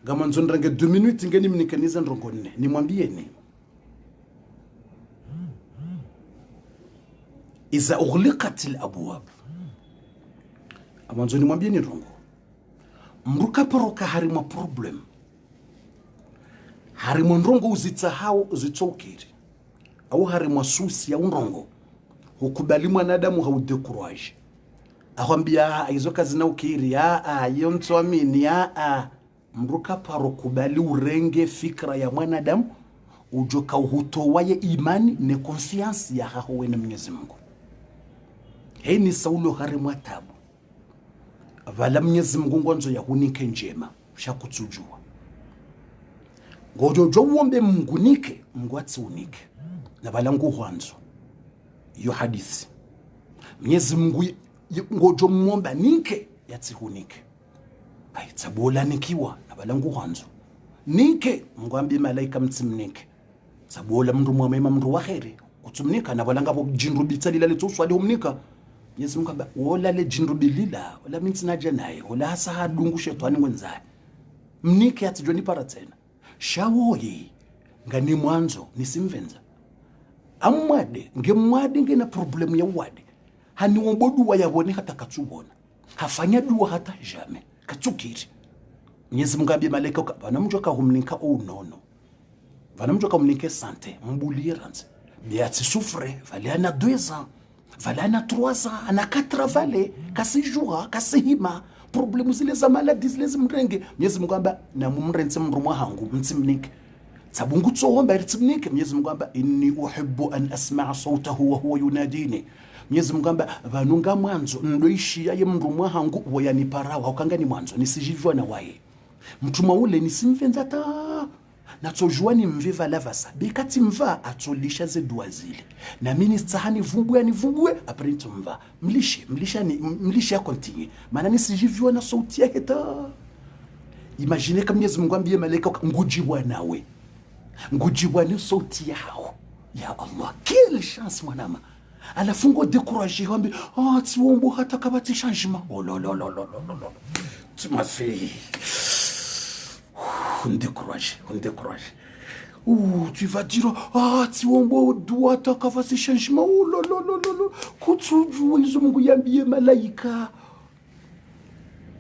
gamanzo ndrange 2 minutes ngeni mnikaniza ndrongonne nimwambie ni iza ughliqat al-abwab amanzo nimwambie ni ndrongo mruka poroka harimo problem harimo ndrongo uzitsa hao uzitsokiri au harimo susi ya ndrongo ukubali mwanadamu haudekuraje ahambia hizo kazi na ukiri hiyo mtuamini mruka paro kubali urenge fikra ya mwanadamu ujoka uhutowaye imani ne confiance ya hawe na Mwenyezi Mungu. Hei ni saulo harimwa tabu vala Mwenyezi Mungu ngonzo ya hunike njema shakutujua ngojojo uombe Mungu nike Mungu unike na vala ngu hwanzo iyo hadithi Mwenyezi Mungu ngojo muomba nike yatihunike tabola nikiwa na vala ngu hwanzo nike Mungu ambi malaika mtsimnike sabola mndu mwamema mndu waheri kutumnika na vala ngabo jindu bitsalila letoswali humnika Mwenyezi Mungu amba wola le jindu bilila wala mintsina naye wala hasa hadungu shetani ngwenzaye mnike atijoni para tena shawoyi ngani mwanzo nisimvenza amwade ngemwade ngena problem ya wade hani wombodu wayabone hata katsubona hafanya dua hata jamais katsukiri Mwenyezi Mungu ambi malaika bana mjoka humnika nono bana mjoka humnike sante mbuliranze biati souffre vale ana 2 ans vale ana 3 ans ana 4 vale kasi jour kasi hima problemu zile za maladies zile zimrenge Mwenyezi Mungu amba na mumrenze mrumwa hangu mtsimnike sabungu tsohomba ritsimnike Mwenyezi Mungu amba inni uhibbu an asma'a sawtahu wa huwa yunadini Mwenyezi Mungu amba vanunga mwanzo ndoishi yaye mrumwa hangu woyani parawa ukangani mwanzo nisijivwa na waye mtuma ule nisimvenza ta natsojua ni mviva lavasa bikati mva atsolisha ze dua zile na mini tsahani vumbwe apre mva mlishe continue maana nisijivyo na sauti yake ta imagine kama Mwenyezi Mungu ambie malaika ngujibwa nawe ngujibwa ni sauti yao ya Allah quelle chance mwanama alafu ngo décourager wambi tiwombo hata kabati changement oh lo tu m'as fait on décourage. Tu vas dire, tu dois t'accavaler ces changements. Oh là là là là. Kutuju izo Mungu yambie malaika.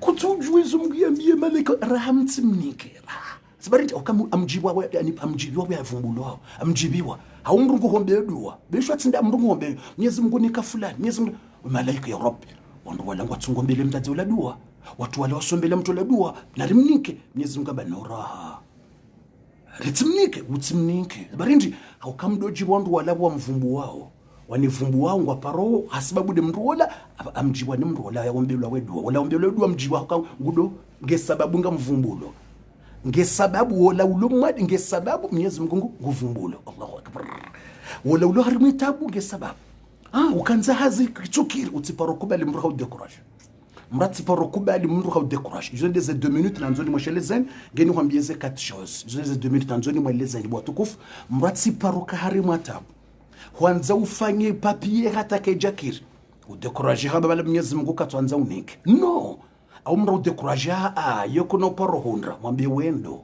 Kutuju izo Mungu yambie malaika. Rahamtsimnike. Sibariti okamu amjibiwa yani amjibiwa yavumbulwa. Amjibiwa. Haumrungu hombe dua. Bishwa tsinda mrungu hombe. Mwenyezi Mungu nika fulani. Mwenyezi Mungu malaika ya Rabbi. Wandu wala ngwatsongombele mtadzi ula dua. Watu wale wasombele mtu la dua na rimnike Mwenyezi Mungu aba noraha ritsimnike utsimnike barindi haukamdoji wandu wala wa mvumbu wao wanivumbu wao ngwa paro hasibabu de mndu wala amjibwa ni mndu wala yaombelwa wedua wala ombelwa wedua mjibwa ngudo ngesababu ngamvumbulo ngesababu wala ulumwadi ngesababu Mwenyezi Mungu nguvumbulo Allahu akbar wala ulo harimitabu ngesababu ukanza hazi kichukiri utiparo kubali mndu haudekuraje mrati paro kubali mndu haudekuraje je des 2 minutes nanzoni mwashelezen ngeni kwambieze 4 choses je des 2 minutes nanzoni mwelezeni bwatukufu mrati paro kahari matabu kwanza ufanye papier hata kejakiri udekuraje haba bala Mwenyezi Mungu katwanza unike no au mra udekuraje yoko no paro hundra mwambie wendo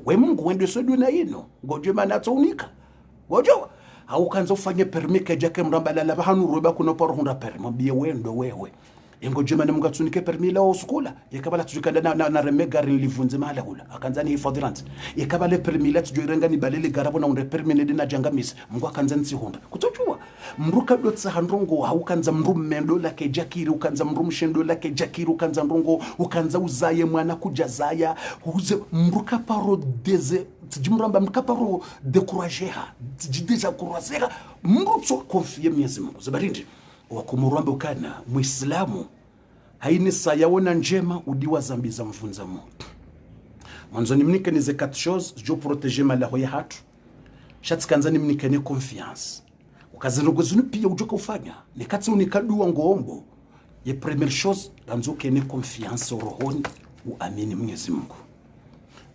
we Mungu wendo sodu na ino ngoje mana tsonika ngojo au kanza ufanye permis kejake mramba la bahanu roba kuna paro hundra permis mwambie wendo wewe Engo jema na Mungu atunike permis la usukula yakabala tujikanda na remegari livunze mahala hula akanza ni hifadhilanti yakabale permis la tujirenga ni balele garabo na unre permis ne dina jangamisi Mungu akanza nsi honda kutojua mruka dotsa handrongo haukanza mrummendo lake jakiri ukanza mrumshendo lake jakiri ukanza ndrongo ukanza uzaye mwana kujazaya uze mruka paro deze tijimramba mkaparo dekurajeha tijideja kurazeha mrutso konfie Mwenyezi Mungu zabarindi wakumurombe ukana muislamu haini sayawona njema udiwa zambi za mfunza Mungu mwanzoni mnike nize 4 choses jo protéger malaho ya hatu shatikanza mnike ne confiance ukazinogozuni pia ujoka ufanya nikati unikadua ngombo ye première chose danzoke ne confiance rohoni uamini Mwenyezi Mungu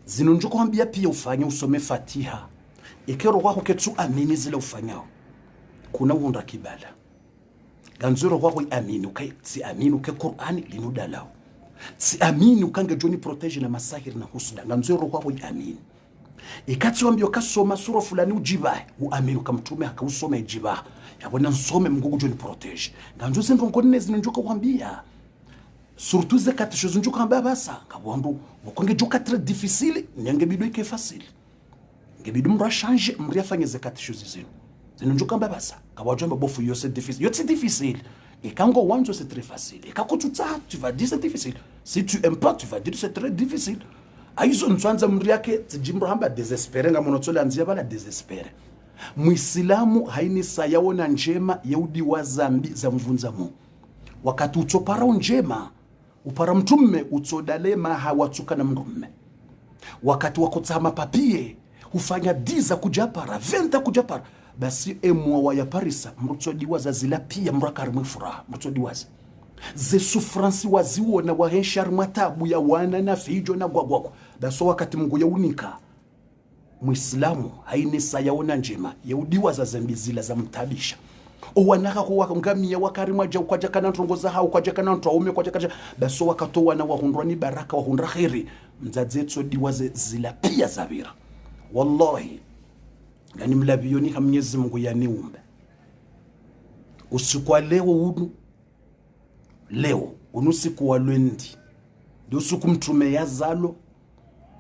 zinonjoko ambia pia ufanya usome Fatiha ikero wako ketsu amini zile ufanyao kuna uonda kibala ganzuro wako amini ukai si amini uke Qur'ani linudalao si amini ukange joni protege na masahir na husda ganzuro wako amini ikati wambio kasoma sura fulani ujiba uamini ukamtume akausoma ijiba yabona nsome Mungu joni protege ganzo sendo ngone zinonjoko kwambia surtout ze 4 choses njuka amba basa kabwandu ukonge joka très difficile nyange bido ike facile ngebidu mra changer mri afanye ze 4 choses zino zinonjuka amba basa kawajomba bofu yo c'est difficile. Yo c'est difficile. Et quand on wanzo c'est très facile. Et quand tu ça, tu vas dire c'est difficile. Si tu aimes pas, tu vas dire c'est très difficile. Aizo ntwanza mriake tijimbo hamba désespéré ngamonotsola nzia bala désespéré. Muislamu haini sayawona njema yaudi wa zambi za mvunza mu. Wakati utopara njema, upara mtume utodalema hawatuka na mrume. Wakati wakotama papie, hufanya diza kujapara, venta kujapara. Basi emwa wa ya parisa, mrutodiwaza zila pia mrakari mwifuraha, mrutodiwaza. Ze sufransi waziwo na waheshar matabu ya wana na fijo na gwagwako. Basi wakati mungu ya unika, Muislamu haini sayaona njema yaudiwa za zambi zila za mtabisha owanaka kuwa ngamia wakarima ja ukaja kana ntongoza ha ukaja kana ntaume ukaja kaja baso wakato wana wahundwa ni baraka wahundra khairi mzazetso diwa zila pia zabira wallahi ngani mlabioni ha Mwenyezi Mungu yaniumba usiku wa leo unusiku wa lwendi ndio usiku mtume yazalo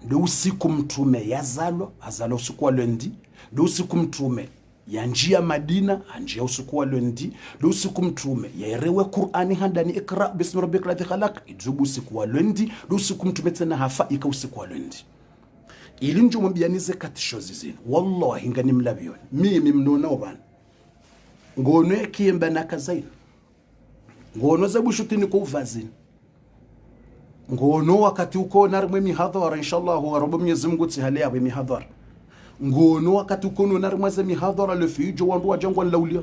ndio usiku mtume yazalo azalo usiku wa lwendi ndio usiku mtume ya njia Madina anjia usiku wa lwendi ndio usiku mtume yaerewe Qur'ani handani ikra bismi rabbikal ladhi khalaq ijubu usiku wa lwendi ndio usiku mtume tena hafa ika usiku wa lwendi ili njo mbianize katishozi zinu wallahi ngani mlabioni mimi mnona obana ngono ekimba nakazaina ngono zabushutini ko uvazini ngono wakati uko narimwe mihadhara inshallah wa rabbu Mwenyezi Mungu tihali ya mihadhara ngono wakati uko narimwe za mihadhara lefijo wandu wajangwa laulia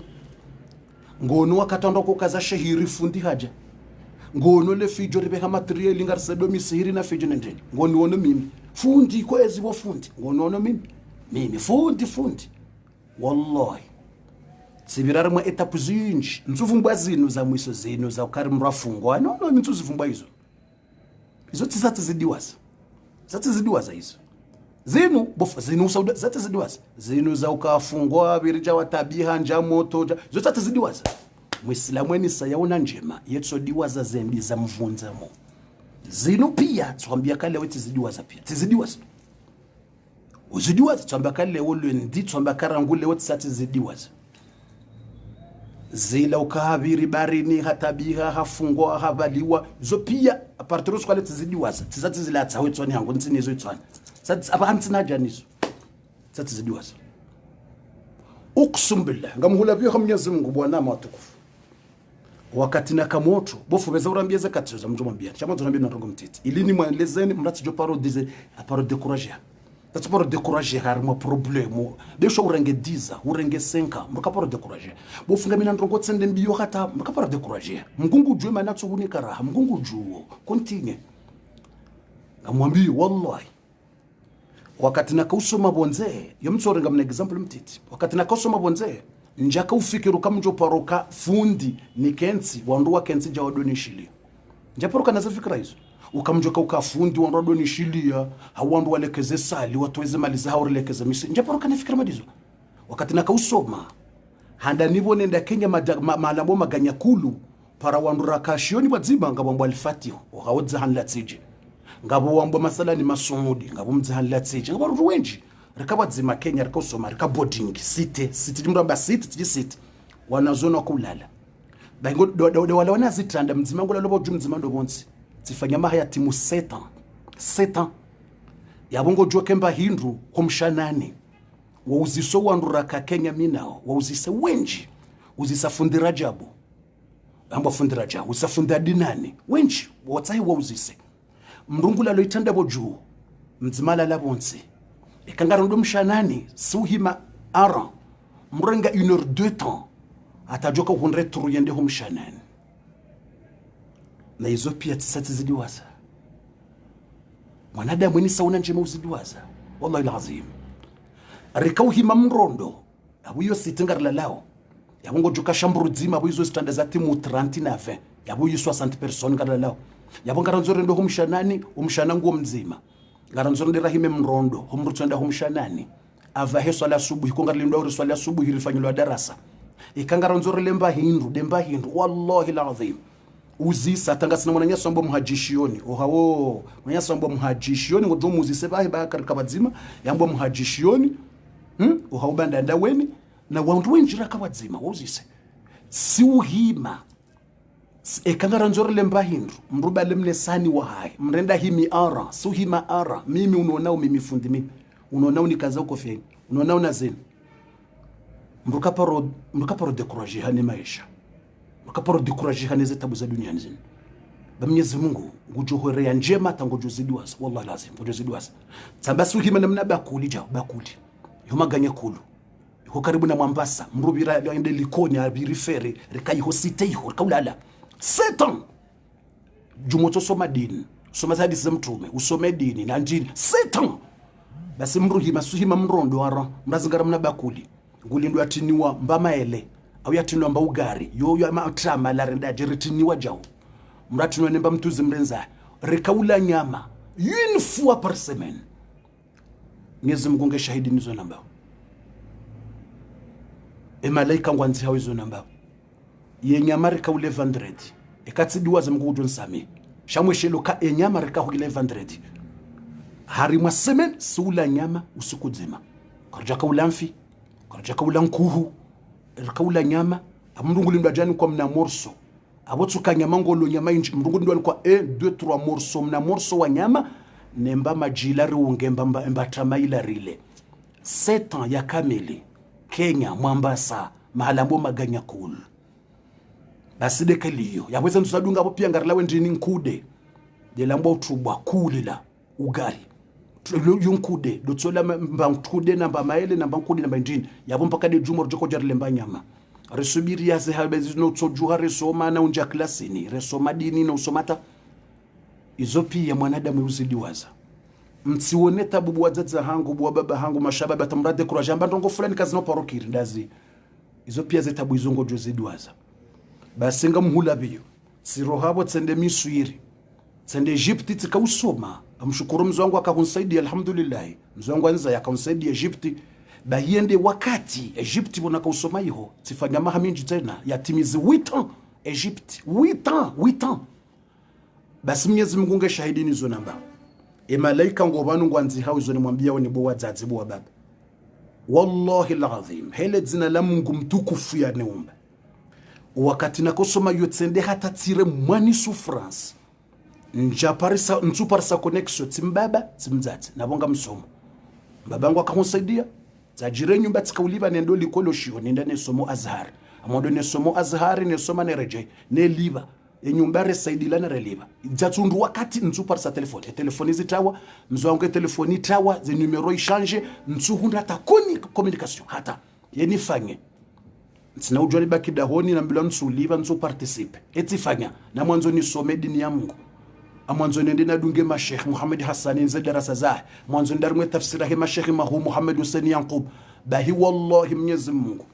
ngono wakati ndoko kaza shahiri fundi haja ngono lefijo ribeha material ngarsedo misihiri na fijo nendeni ngono ono mimi fundi ko ezibo fundi ngono ono mimi fundi wallahi sibirara mwa etapu zinji ntsuvungwa zinu za mwiso zinu za ukari mrafungwa no mitsuzivungwa izo tisati zidiwaza hizo zinu bofa zinu sauda zati zidiwaza zinu za ukafungwa birija watabiha nja moto izo tisati zidiwaza Muislamu ni sayaona njema yetso diwaza zembi za mvunzamo zinu pia twambia kale weti zidiwaza pia tizidiwaza uzidiwaza twambia kale wolo ndi twambia karangule weti sati zidiwaza zila ukahabiri barini hatabiha hafungwa habaliwa zo pia apartros kwale tizidiwaza tizati zila tsawetsoni hangu ntsini zo itswana sati abahamtsina janizo sati zidiwaza uqsum billah ngamhula biyo Mwenyezi Mungu bwana matukufu wakati na kamoto bofu beza urambia zakati za mjomambia chama tunambia natongo mtiti ilini mwelezeni mrati jo paro décourager that's pour décourager harmo problème de sho urenge 10 urenge 5 mruka pour décourager bo funga mina ndongo tsende mbiyo hata mruka pour décourager mgungu jwe mana tsuguni karaha mgungu juo continue ngamwambie wallahi wakati nakausoma bonze yomtsore ngamna example mtiti wakati nakausoma bonze njaka ufikiru kamjo paroka fundi ni kensi wandu wa kensi jawadoni shili njaparuka nazafikira hizo ukamjoka ukafundi wandu wadoni shilia hawandu walekeze sali watuweze maliza haurelekeze misi njaparuka nafikira madizo wakati nakausoma handa nibo nenda Kenya malabo maganyakulu para wandu rakashioni wadzima ngabambo alfatio uhaodza hanlatsije ngabo wambo masala ni masumudi ngabo mdzhanlatsije ngabo ruwenji rikabadzima Kenya rikausoma rikaboarding city mramba city wanazona kulala bango do wala wanazitanda mdzima ngola lobo mdzima ndo bonsi tifanya mahaya timu 7 ans yabongo jokemba hindu kumshanani wauziso wandu raka Kenya minao wauzise wenji uzisa fundi Rajabu amba fundi Rajabu usafunda dinani wenji wotsai wauzise mrungula loitanda boju mdzimala la bonsi ekangara ndo mshanani suhima ara mrenga 1h2 temps atajoka hunretru yende humshanani na hizo pia tisati zidiwaza mwanadamu ni sauna njema uzidiwaza wallahi alazim rikauhima mrondo abuyo sitingar lalao yabongo joka shamburu dzima abuyo standa za timu 39 yabuyo 60 personnes kalalao yabonga ranzore ndo humshanani umshanangu mzima ngaranzore ndirahime mrondo humrutsenda humshanani ava heso la subuhi kongarlindo uri la subuhi rifanyilwa darasa ikangaranzore lemba hindu wallahi alazim uzisa tangasina mwananya sombo muhajishioni ohawo mwananya sombo muhajishioni ngodo muzise bahe bakarika badzima yambo muhajishioni ohawo banda ndaweni na wandu wenjira kawadzima wozise si uhima ekangara nzorele mbahindu mruba lemne sani wa hai mrenda himi ara si uhima ara mimi unaonao mimi fundi mimi unaonao ni kaza uko fengi unaonao na zenu mrukaparo dekuraji hane maisha mrukaparo dekuraji hane zetabu za dunia nzini ba Mwenyezi Mungu ngujohorea njema tangojo zidiwasa wallahi lazim ngojo zidiwasa tambasi uhima namna bakuli jao bakuli yomaganya kulu ho karibu na Mombasa mrubira ende likoni abirifere rekai hosite ho kaulala setan jumoto soma dini soma hadithi za mtume usome dini na njini setan basi mruhima suhima mrondo ara mrazingara mna bakuli ngulindwa atiniwa mbamaele au yatiniwa mba ugari yoyo ama trama la renda jiritiniwa jao mratinwa nemba mtuzi mrenza rekaula nyama yinfua par semaine Mwenyezi Mungu nge shahidi nizo namba malaika ngwanzi hawo izo namba yenyama rekaule 100 ekatsidiwa zamngu nsami shamweshelo ka enyama rekaule 100 hari mwa semaine sula nyama usiku nzima karja kaula mfi karja kaula nkuhu rekaula nyama amndungu lindwa jani kwa mna morso abotsuka nyama ngolo nyama inji mndungu ndo alikuwa 1 2 3 morso mna morso wa nyama nemba majila riungemba mbatama ila rile 7 ans ya kamili Kenya Mombasa mahalambo maganya kulu basi dekeliyo yaweza ntusadunga hapo pia ngarlawe ndini nkude de lambo utubwa kulila ugari yunkude dotsola mbankude namba maele namba nkude namba ndini yabo mpaka de jumo rjoko jarle mbanyama resubiri ya zehabezi no tsojuha resoma na unja klasini resoma dini na usomata izopi ya mwanadamu uzidiwaza mtsione tabubu wadzadza hangu bwa baba hangu mashababa tamrade kurajamba ndongo fulani kazi no parokiri ndazi izopi ya zetabu izongo jozidwaza basi ngamhula biyo sirohabo tsende miswiri tsende Egypti tikausoma amshukuru mzwangu akakunsaidia alhamdulillah mzwangu anza yakansaidia Egypti bahiende wakati Egypti bona kausoma iho tifanya mahaminji tena yatimizi 8 ans Egypti 8 ans basi Mwenyezi Mungu nge shahidi nizo namba malaika ngobanu ngwanzi hawo izo nimwambia woni bo wadzadzi bo baba wallahi alazim hele dzina la Mungu mtukufu ya neumba wakati nakosoma yotsende hata tire mwani souffrance njaparisa ntsuparisa connection timbaba timdzadzi nabonga msomo babangu akaonsaidia tajire nyumba tikauliva nendo likoloshiyo nenda nesomo Azhar amodo nesomo Azhar nesoma nereje neliva enyumba resaidilana reliva jatsundu wakati ntsuparisa telefoni zitawa mzwangu telefoni tawa ze numero ichange ntsuhunda hata communication hata yenifanye tsina ujwali bakidahoni na mbilo ntsuliva ntsu participe etifanya na mwanzo ni some dini ya Mungu amwanzo nende na dunge ma Sheikh Muhammad Hassan nze darasa za mwanzo ndarumwe tafsira he ma Sheikh Mahu Muhammad Hussein Yaqub bahi wallahi Mwenyezi Mungu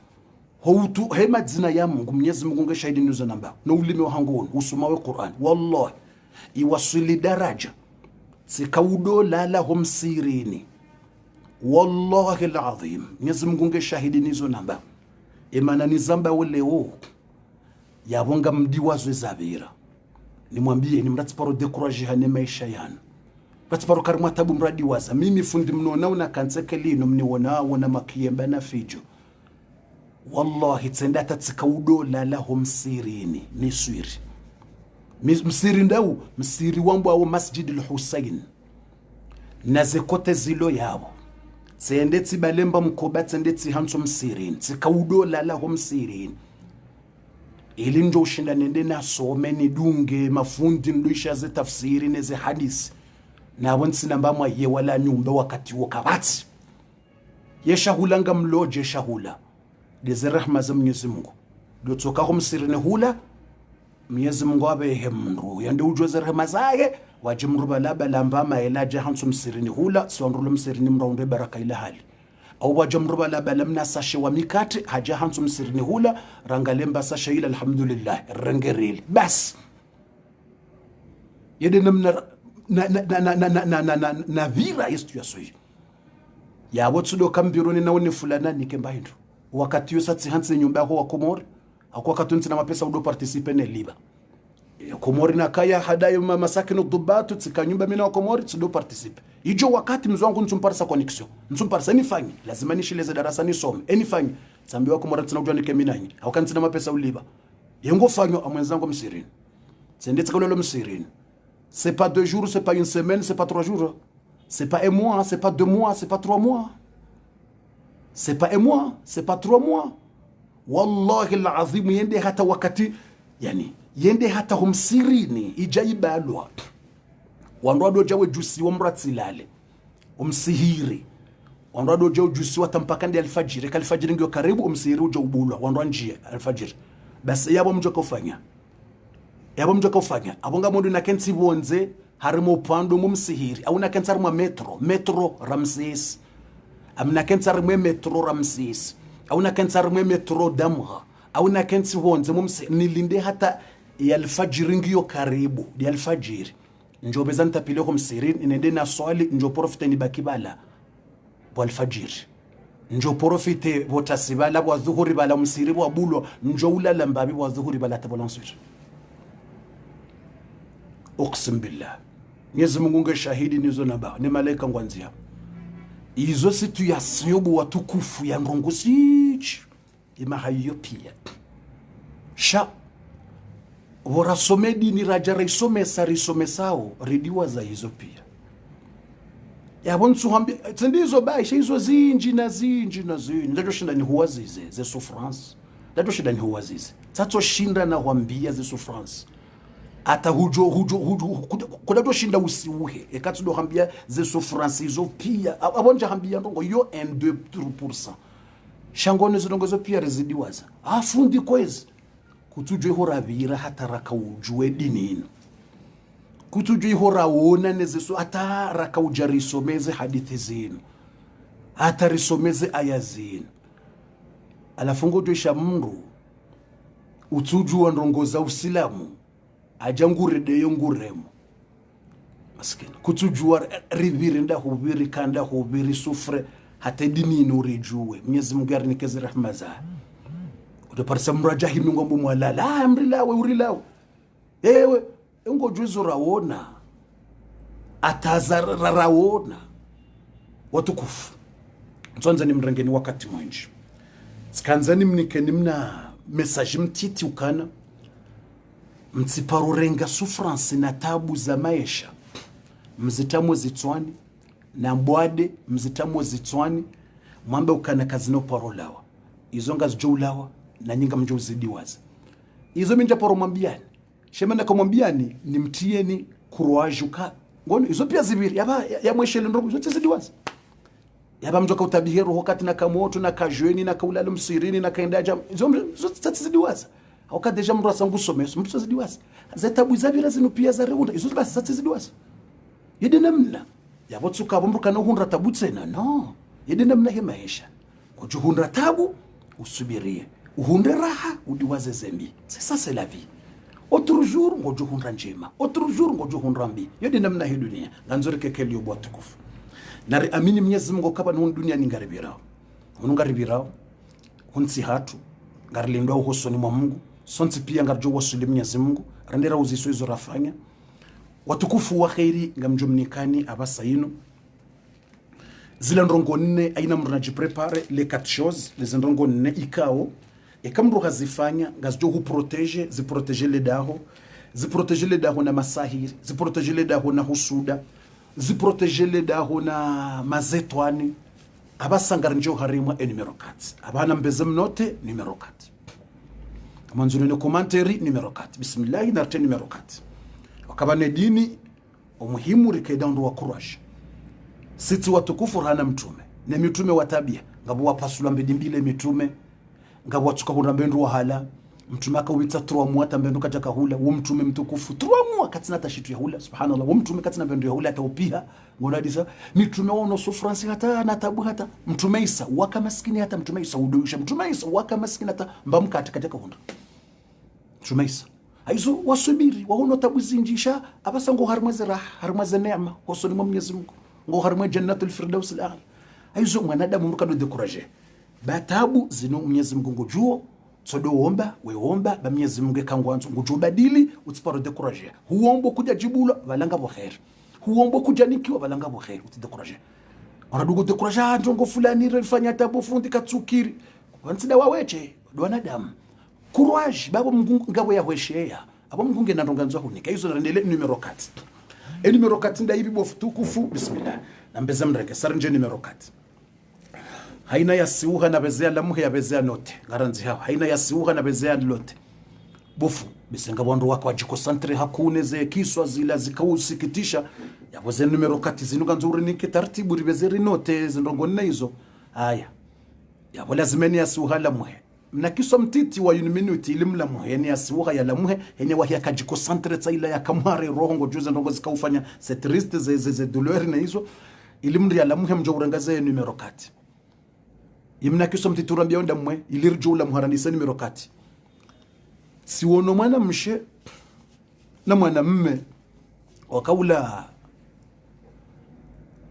houtu hema dzina ya Mungu Mwenyezi Mungu nge shahidi nizo namba no ulimi wa hangoni usoma wa Qur'an wallahi iwasili daraja sikaudo lala hum sirini wallahi alazim Mwenyezi Mungu nge shahidi nizo namba emana nizamba uleo yabonga mdiwazo zabira nimwambie ni mratiparo dekuraji hane maisha yana mratiparo karimwa tabu mradi waza mimi fundi mnona una kanseke lino mniwona wana makiyemba na fijo wallahi tsenda tatsikaudo lala hum sirini miswiri msiri ndau msiri wambu awo Masjid al-Hussein nazekote zilo yabo tsende tsibalemba mkoba tsende tsihanso msirini tsikaudo lala hum sirini ili njo ushinda nende nasome nidunge mafundi nduisha ze tafsiri neze hadisi na wonsi namba mwa ye wala nyumba wakati wakabati yeshahula ngamloje shahula deze rahma za Mwenyezi Mungu dotoka humsirini hula Mwenyezi Mungu abehe mndu yande ujoze rahma zake wajimruba laba lamba maelaje hansu msirini hula siwanrulu msirini mraunde baraka ila hali au wajamruba laba lamna sashe wa mikate haja hansu msirini hula rangalemba sashe ila alhamdulillah rengerili bas yede namna na vira yestu ya soyi ya wotsudo kambironi na wone fulana nikemba hindu wakati yo satsi hanse nyumba ho wa Komori akwa katunzi na mapesa udo participe ne liba Komori na kaya hadayo masakino dubatu tsika nyumba mina wa Komori tsudo participe ijo wakati mzwangu ntsumparisa connection ntsumparisa nifanyi lazima nishileze darasa nisome enifanyi Sambi wako mara tsina ujani keminanyi. Hauka ntsina mapesa uliba. Yengo fanyo amwenzango msirini. Tsendetse kololo msirini. C'est pas 2 jours, c'est pas une semaine, c'est pas 3 jours. C'est pas un mois, c'est pas 2 mois, c'est pas 3 mois. C'est pas un mois, c'est pas 3 mois. Wallahi al-azim yende hata wakati yani yende hata humsirini ijaibalwa. Wanrado jawe jusi wa mratsilale. Umsihiri. Wanrado jawe jusi wa tampakandi alfajiri. Kalfajiri ngio karibu umsihiri uja ubulwa. Wanrado njia alfajiri. Basi yabo mjoka ufanya. Yabo mjoka ufanya. Abonga mundu na kensi bonze harimo upando mumsihiri. Au na kensi harimo metro Ramses. Amna kensi harimo metro Ramses. Au na kensi harimo metro Damgha. Au na kensi bonze mumsihiri. Nilinde hata ya alfajiri ngio karibu. Di alfajiri. Njo bezanta pile ko msirini inende na swali njo profite ni bakibala bo alfajiri njo profite botasibala bo dhuhuri bala msiri bo abulo njo ulala mbabi bo dhuhuri bala tabolansir. Uqsim billah Mwenyezi Mungu nge shahidi nizo naba ni malaika ngwanzia izo situation bo watukufu ya ndongo sichi ima hayo pia sha Warasome dini raja raisome sarisome sao ridiwa za hizo pia. Ya bonsu hambi tsendizo baisha hizo zinji na zinji. Ndato shinda ni huwa zize ze souffrance. Ndato shinda ni huwa zize. Tato shinda na huambia ze souffrance. Ata hujo kudato shinda usiuhe. Ekatu do hambia ze souffrance hizo pia. Abonja hambia ndongo yo 1-2-3%. Shangone zidongo zo pia rezidiwa za. Afundi kwezi. Kutujwe hora vira hata raka ujue dinino. Kutujwe hora wona nezesu hata raka ujarisomeze hadithi zinu. Hata risomeze aya zinu. Alafungo joisha mndu. Utujua ndongoza usilamu. Ajangure deyo nguremu. Maskini. Kutujua riviri nda hubiri kanda hubiri sufre. Hata dinino rijue. Mwenyezi Mungu nikeze rahma za. Udaparisa mrajahi mingombo mwalala. Amrilawe urilawe. Ewe. Ngo juizo raona. Atazara raona. Watukufu. Nzwanzani mrengeni wakati mwenji. Sikanzani mnikeni mna mesaji mtiti ukana. Mtsiparurenga souffrance na tabu za maisha. Mzitamu zitwani. Na mbwade mzitamu zitwani. Mwamba ukana kazino parolawa. Izonga zijoulawa. Na nyinga mjo uzidiwaza. Izo minja poro mwambiani. Shemana kwa mwambiani ni mtieni kuruajuka. Ngono izo pia zibiri. Ya mweshele ndrogu izo tizidiwaza. Yaba mjoka utabiheru hokati na kamoto na kajweni na kaulalo msirini na kaendaja. Izo tizidiwaza. Hauka deja mrasa ngusomeso. Mtu tizidiwaza. Zetabu izabira zinu pia za reunda. Izo basi tizidiwaza. Yede namna. Yabo tsuka bumruka na hunra tabu tsena. No. Yede namna he maisha. Kujuhunra tabu usubirie. Uhunde raha udiwaze zembi. C'est ça c'est la vie. Autre jour ngojo hunra njema. Autre jour ngojo hunra mbi. Yodi namna hii dunia. Nganzori kekeli yobo atukufu. Nari amini Mwenyezi Mungu kaba na dunia ni ngaribirao. Ngaribirao. Hunsi hatu. Ngarilindwa uhosoni mwa Mungu. Sonti pia ngarjo wasuli Mwenyezi Mungu. Rendera uziso hizo rafanya. Watukufu wa khairi ngamjumnikani abasaino. Zile ndongo nne aina mru najiprepare les 4 choses. Les ndongo nne ikao. Et comme nous hazifanya ngazjo hu ziproteger les daho, ziproteger les daho na masahiri, ziproteger les daho na husuda, ziproteger les daho na mazetwani. Abasangara njo harimwa numero 4. Abana mbezem note numero 4. Kamanzuni ne commentary numero 4. Bismillah narte numero 4. Wakabane dini umuhimu rikaida ndo wa courage. Siti watukufu hana mtume. Ne mitume watabia. Ngabu wapasula mbedimbile mitume. Ngabu watuka kuna mbendu wa hala. Mtume akawita 3 mois tambendu kataka hula. Wo mtume mtukufu 3 mois katina tashitu ya hula. Subhanallah. Wo mtume katina mbendu ya hula ataupiha. Ngona disa. Mitume wono souffrance hata na tabu hata. Mtume Isa waka maskini hata. Mtume Isa udoisha. Mtume Isa waka maskini hata. Mbamka katika hunda. Mtume Isa. Aizo wasubiri. Wahono tabu zinjisha. Abasa ngo harmaze raha. Harmaze neema. Hosoni mwa Mwenyezi Mungu. Ngo harmaze jannatul firdaus al-a'la. Aizo mwanadamu mrukado dekuraje. Batabu zino Mwenyezi Mungu ngujuo. Sodo uomba, weomba, ba Mwenyezi Mungu kangwanzo ngujuo badili, utiparo dekuraje. Huombo kuja jibula, balanga bo khair. Huombo kuja nikiwa, balanga bo khair, utidekuraje. Wanadugo dekuraje, njongo fulani, refanya tabu fundi katsukiri. wansida waweche wanadamu courage babo mngu ngawe ya hwesheya abo mngu ngena ndonganzwa hunika hizo rendele numero 4 numero 4 nda hibi bofu tukufu bismillah nambeza mreke sarnje numero 4 haina ya siuha na bezea lamuhe ya bezea note ngaranzi hao haina ya siuha na bezea lote bofu bisenga bondo wako wajikosantre hakune ze kiswa zila zikausikitisha yaboze numero 4 zinuka nzuri nike taratibu ribezeri note zindongo nne hizo haya yabo lazimeni ya siuha lamuhe mna kiswa mtiti wa minuti ilimla muhe yani ya siuha ya lamuhe yenye wahi akajikosantre tsaila ya kamare roho juze ndongo zikaufanya setriste ze douleur na hizo ilimri ya lamuhe mjo urangaze numero 4 yimna kiswa mtiti urambia onda mwe ilirjo la muharandisa numero 4 si wono mwana mshe na mwana mme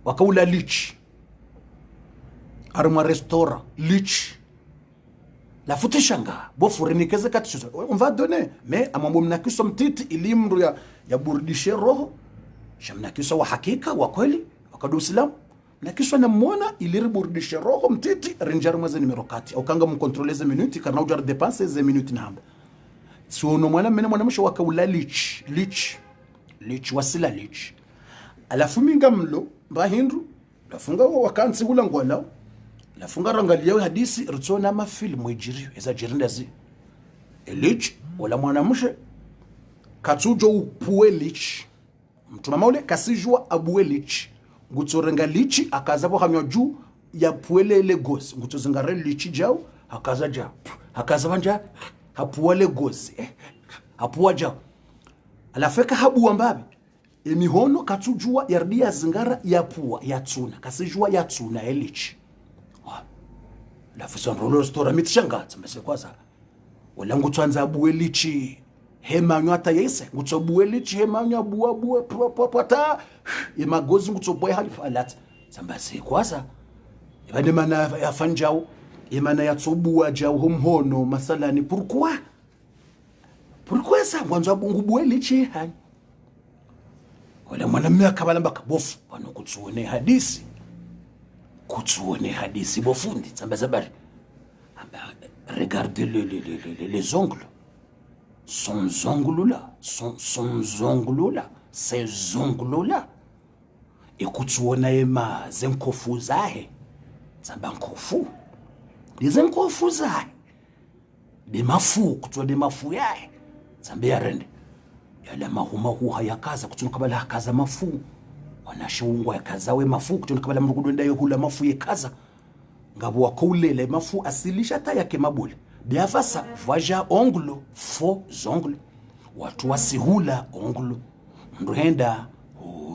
wakaula lich arma restaurant lich la futishanga bofu renikeze kati on va donner mais amambo mnakiso mtiti ilimru ya burdishe roho shamnakiso wa hakika wa kweli wakadu islam nakiswa na mwona iliriburdishe roho mtiti renjar mweze numero 4 au kanga mkontroleze minuti karna ujar dépenser ze minuti namba suono mwana mena mwana msho wakaula lich wasila lich alafu minga mlo bahindu lafunga wakansi kula ngwala lafunga rangalia hadisi ritsona ma film ejiri eza jirinda zi lich wala mwana mshe katsujo upuwe lich mtu mama ule kasijwa abuwe lich ngutsorenga lich akazabo hamyo juu ya puele legos ngutsozingare lich jao hakaza banja hapuwa legozi hapuwa jao alafeka habu ambabi emihono katujua yardia zingara yapuwa yatsuna kasijua yatsuna elich lafu sonrolo stora mitshangata mbese kwaza wala ngutsanza abuwe lichi hemanyo ata yese ngutsobuwe lichi hemanyo abuwa pata emagozi ngutsoboye halifalat sambase kwaza ibane mana yafanjao imana yatsobuwa jao homhono masalani pourquoi ça mwanzo abungubuwe lichi hani wala mwana mme akabala mbaka bofu bano kutsuone hadisi bofundi tsambaza bari regardez les ongles ces ongles là ekutsuona ema zenkofu zahe tsamba nkofu dizenkofu zahe bimafu kutwa bimafu yahe tsambe yarende yala mahuma huha yakaza kutuna kabala hakaza mafu wanashungwa yakaza we mafu kutuna kabala mrugudu ndayo hula mafu yekaza ngabo wakoulele mafu asilisha ta yake mabule biafasa vaja onglo faux ongles watu wasihula onglo mruhenda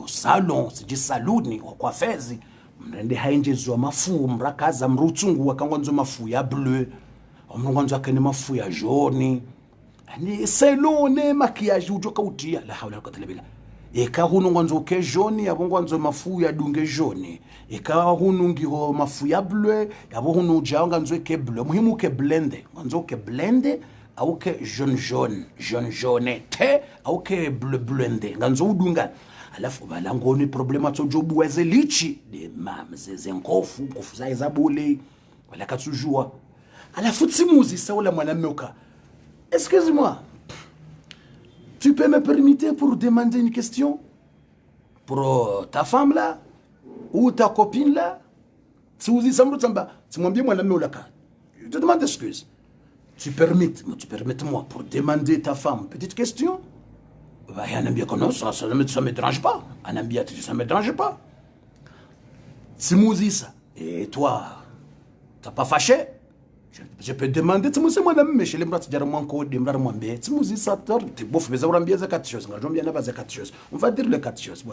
salon siji saluni kwa fezi mrende hainjezwa mafu mrakaza mrutsungu wakangonzo mafu ya bleu omngonzo akene mafu ya jaune ni selone maquillage ujoka utia la hawla wala quwwata illa eka hunu ngonzo ke jaune yabongonzo mafu ya dunge jaune eka hunu ngiho mafu ya bleu yabo hunu janga nzo ke bleu muhimu ke blende ngonzo ke blende au ke jaune te au ke bleu blende ngonzo udunga alafu balangoni problema tsojobu weze lichi de mamze zenkofu kufuza zabule wala katsujua alafu tsimuzi sawla mwanamuka. Excuse-moi, tu peux me permettre pour demander une question pour ta femme là ou ta copine là? Si vous dites ça, tu m'as bien mwanamuka. Je te demande excuse. Tu permets-moi pour demander ta femme petite question? Bah, un ambia comme ça me dérange pas. Un ambia, ça me dérange pas. Si moi dis ça, et toi, t'as pas fâché? Je peux demander, tu sais, moi, mais chez les bras, tu as mon code, tu as mon bé, tu dis ça, tu es bof, mais ça va bien à 4 choses. On va dire les 4 choses.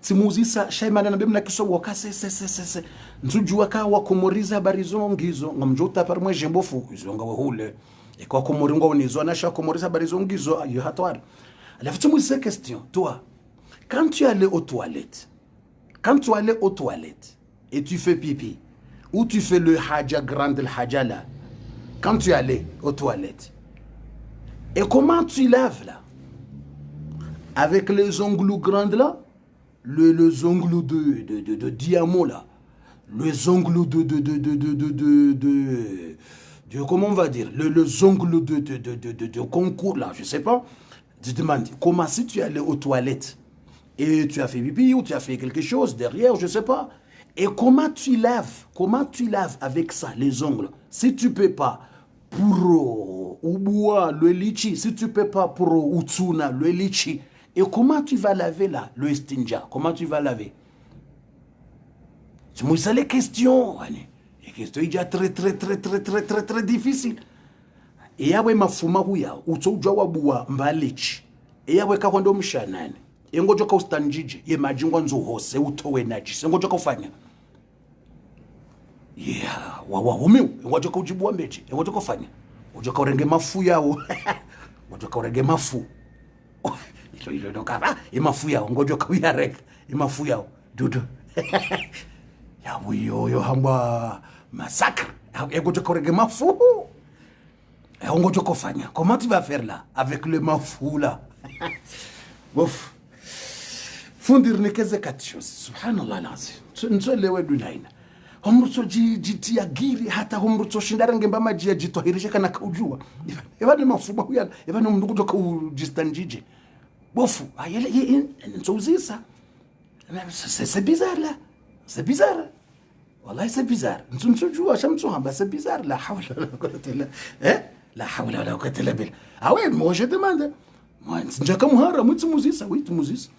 Tu dis ça, chez Madame Bem, la qui soit cassé, c'est. Nous jouons à Wakomoriza Barizon, Gizo, Namjota par moi, j'ai bofu, ils ont roulé. Et quoi, Komoringo, ils ont acheté Komoriza Barizon, Gizo, il y a toi. Alors, tu me poses cette question, toi, quand tu allais aux toilettes, et tu fais pipi, ou tu fais le haja grande, le haja là, quand tu allais aux toilettes, et comment tu laves là? Avec les ongles grands là, les ongles de diamant là, les ongles comment on va dire, les ongles de concours là, je sais pas. Tu te demandes, comment si tu es allé aux toilettes et tu as fait pipi ou tu as fait quelque chose derrière, je sais pas. Et comment tu laves avec ça les ongles? Si tu peux pas pour uboa le litchi, si tu peux pas pour utsuna le litchi, et comment tu vas laver là le istinja? Comment tu vas laver? C'est moi ça les questions. Les questions il y a très difficile. Et yawe mafuma huya utsojwa wabua mbalichi. Et yawe kahondo mshanani. Engojo ka ustanjije ye majingwa nzo hose utowe naji. Engojo ka ufanya. Yeah, humiu, engojo ka ujibu mbeje. Engojo ka ufanya. Engojo ka urenge mafu yao. Engojo ka urenge mafu. Ilo dokaba, mafu yao, engojo ka uyareka, mafu yao. Dudu. Ya yo hamba massacre. Engojo ka urenge mafu. Engojo ka ufanya. Comment tu vas faire là avec le mafu là? Bof. Fundir nikeze katios. Subhanallah lazim. Ntswelewe dunaina. Homruto jitia giri hata homruto shindara ngemba maji jitohirisha kana kaujua. Ebane mafuma huyala. Ebane mndugu toka ujistanjije. Bofu. Ayele ntsozisa. C'est bizarre là. C'est bizarre. Wallahi c'est bizarre. Ntsujua shamtsu hamba c'est bizarre. La hawla wala quwwata illa la hawla wala quwwata illa billah. Ah ouais, moi je demande. Moi njaka muhara mutsumuzisa, oui tumuzisa.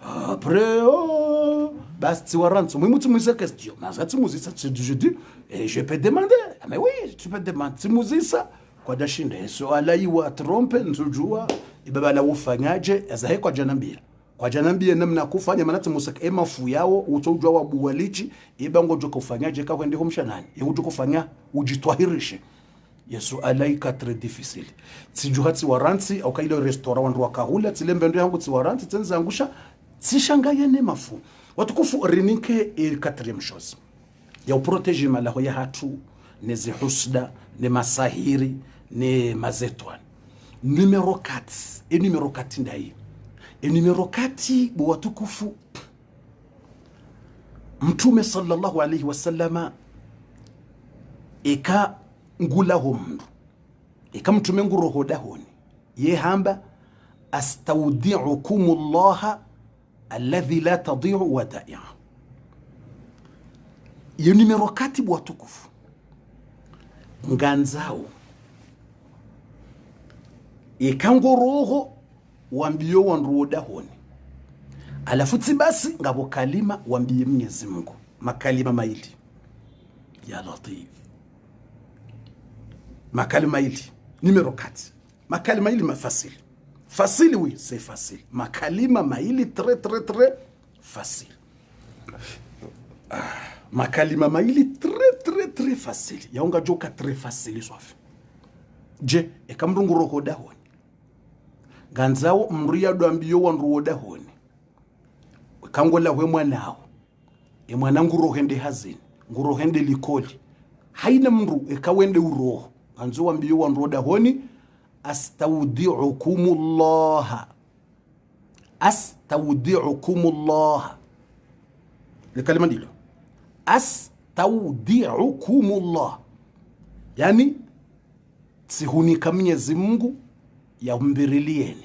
Après, bah, tu vas rentrer. Moi, tu me dis question. Je dis, et je peux demander. Mais oui, tu peux demander. Tu me dis ça. Kwa dashinde. So, alai wa trompe, nsujua. Ibaba la ufanyaje. Ezahe kwa janambia. Kwa janambia namna kufanya. Manati musaka ema fuyao. Utojua wa buwalichi. Iba ngojo kufanyaje. Kwa ndi humshanani. Ngojo kufanya. Ujitwahirishe. Yesu alaika très difficile. Tijuhati waranti. Au kailo restaurant wandu wakahula. Tilembe yangu tiwaranti. Tenza angusha. Sishangaye ne mafu. Watukufu rinike quatrième chose. Ya uproteje malaho ya hatu, ne zihusda, ne masahiri, ne mazetwan. Numero 4. Et numero 4 ndai. Et numero 4 watukufu. Mtume sallallahu alayhi wa sallama eka ngulahu mndu. Eka mtume nguroho dahoni. Ye hamba astaudi'ukumullaha alladhi la tadi'u wada'i'a. Iyo numero 4 bwatukufu. Nganzao. Ikangoroho wambiyo wanruoda honi. Alafuti basi ngabo kalima wambiye Mwenyezi Mungu. Makalima maili. Ya Latif. Makalima maili. Numero 4. Makalima maili mafasili. Facile, oui, c'est facile. Makalima maili très facile. Makalima maili très facile. Yaonga joka très facile soif. Je, ekamrungu roko dahoni. Ganzao mria doambiyo wanruo dahoni. Kangola we mwanao. E mwanangu rohende hazini. Ngurohende likoli. Haina mru ekawende uroho. Ganzo wambiyo wanruo dahoni. Astaudi'ukumullaha. Astaudi'ukumullaha. Le kalima ndilo. Astaudi'ukumullah. Yani sihunika Mwenyezi Mungu ya mbirilieni.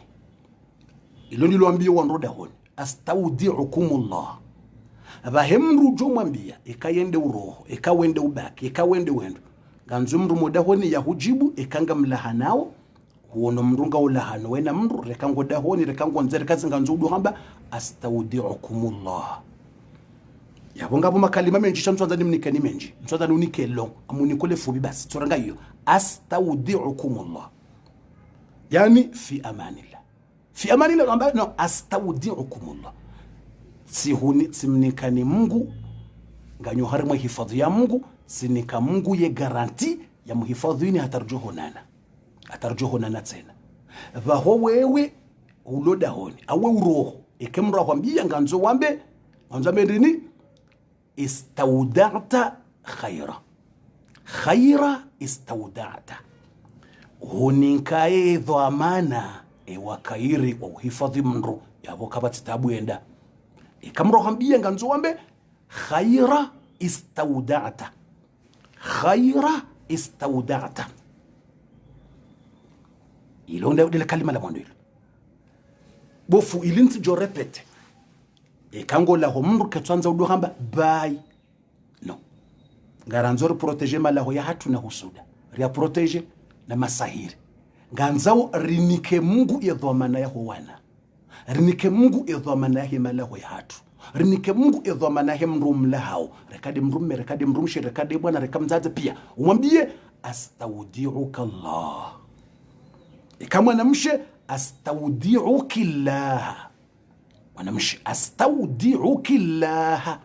Ilo ndilo ambio wanroda honi. Astaudi'ukumullah. Abahemru jomwambia ekayende uroho, ekawende ubaki, ekawende wendo. Ganzo mru moda honi ya hujibu ekanga mlahanao. Huono mrunga ulahano wena mru rekango dahoni rekango nzere kazi nganzudu hamba astaudi'ukumullah. Yabonga bo makalima menji shamtwanza ni mnikeni menji mtwanza ni unikelo amunikole fubi basi turanga hiyo astaudi'ukumullah. Yani fi amanillah amba no astaudi'ukumullah. Sihuni simnikani Mungu nganyo harimo hifadhi ya Mungu sinika Mungu ye garanti ya muhifadhi ni atarjoho nana tena. Vaho wewe uloda honi. Awe uroho. Ekemra wambia nganzo wambe. Nganzo ndini? Istauda'ta khaira. Khaira istauda'ta. Huninkaye dhamana. Wakairi wa uhifadhi mnru. Yabo kabati tabu enda. Ekamra wambia nganzo wambe. Khaira istawda'ta, khaira istawda'ta. Ilo ndio ile kalima la mwanzo hilo bofu ilinti jo repete ekango la homru ketwanza uduhamba bai no ngaranzori proteger malaho ya hatu na husuda ria proteger na masahiri nganzao rinike Mungu edhamana ya wana rinike Mungu edhamana ya malaho ya hatu rinike Mungu edhamana ya mrumla hao rekade mrumme rekade mrumshi rekade bwana rekamzaze pia umwambie astaudiuka Allah kama namshe astaudiukillah mwanamshi astaudiukillah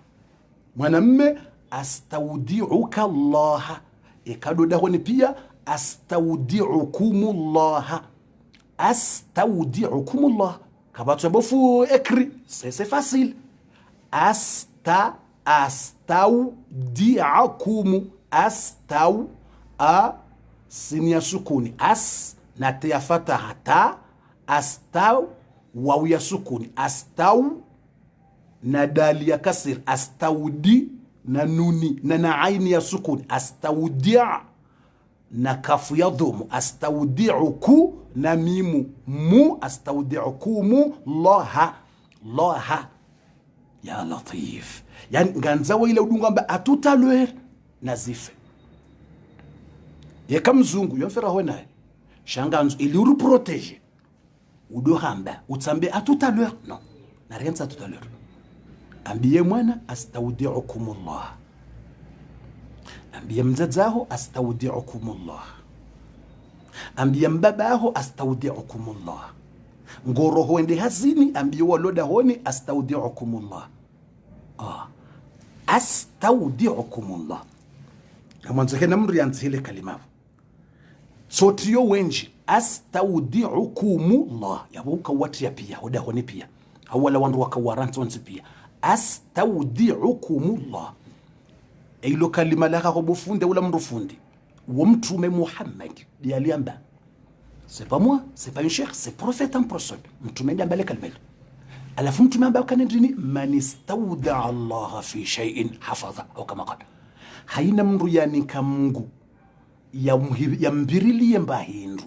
mwanamme astaudiuka Allah ikadoda honi pia astaudiukumullah astaudiukumullah kabatu bofu ekri c'est facile astaudiakum astau a sinia sukuni na tia fataha ta astau wawu ya sukuni astau na dali ya kasir astaudi na nuni na aini ya sukuni astaudia na kafu ya dhumu astaudiuku na mimu mu astaudiukumu laha ya latif yani nganzawa ile udungamba atutalwer nazife yeka mzungu yofera hona shanganzo ili uru protege udohamba utsambe atutalwer non na rien ça tout à l'heure ambiye mwana astaudiukumullah ambiye mzazaho astaudiukumullah ambiye mbabaho astaudiukumullah ngoro hoende hazini ambiye waloda honi astaudiukumullah astaudiukumullah mwanzo hena mri yanzile kalima sotiyo wenji astaudiukumullah yabuka wati ya pia hoda honi pia awala wandu wakawarantu wansi pia astaudiukumullah ilo kalima laka kubufunde ula mrufundi wamtume Muhammad dialiamba c'est pas moi c'est pas un cheikh c'est prophète en personne mtume ndiamba le kalima alafu mtume amba kanendini man istauda Allah fi shay'in hafadha au kama qala haina mru yani kamungu ya mbirili mbahindu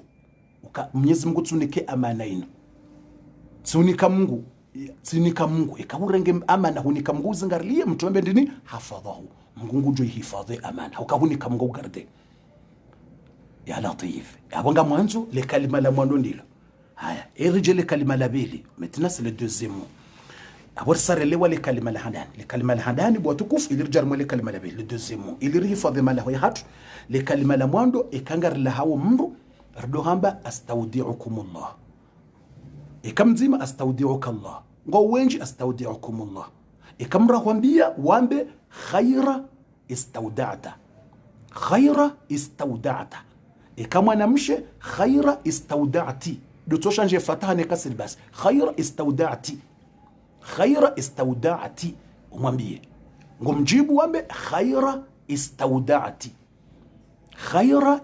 Mwenyezi Mungu tsunike amana ino tsunika Mungu ikaburenge amana hunika Mungu zingarilie mtume ndini hafadhahu Mungu jo hifadhi amana ukahunika Mungu garde ya latif abanga mwanzo le kalima la mwando ndilo haya irije le kalima la bili maintenant c'est le deuxième mot abor sarelewa le kalima la hadani bwa tukufu ilirjar mo le kalima la bili le deuxième mot ilirihifadhi mala hoya hatu le kalima la mwando ikangar la hawo mru rdo hamba astaudiukumullah ikamzima astaudiuka Allah ngo wenji astaudiukumullah ikamra kwambia wambe khaira istauda'ta ikamwa namshe khaira istauda'ti doto changer fataha ne kasir bas khaira istauda'ti umwambie ngomjibu wambe khaira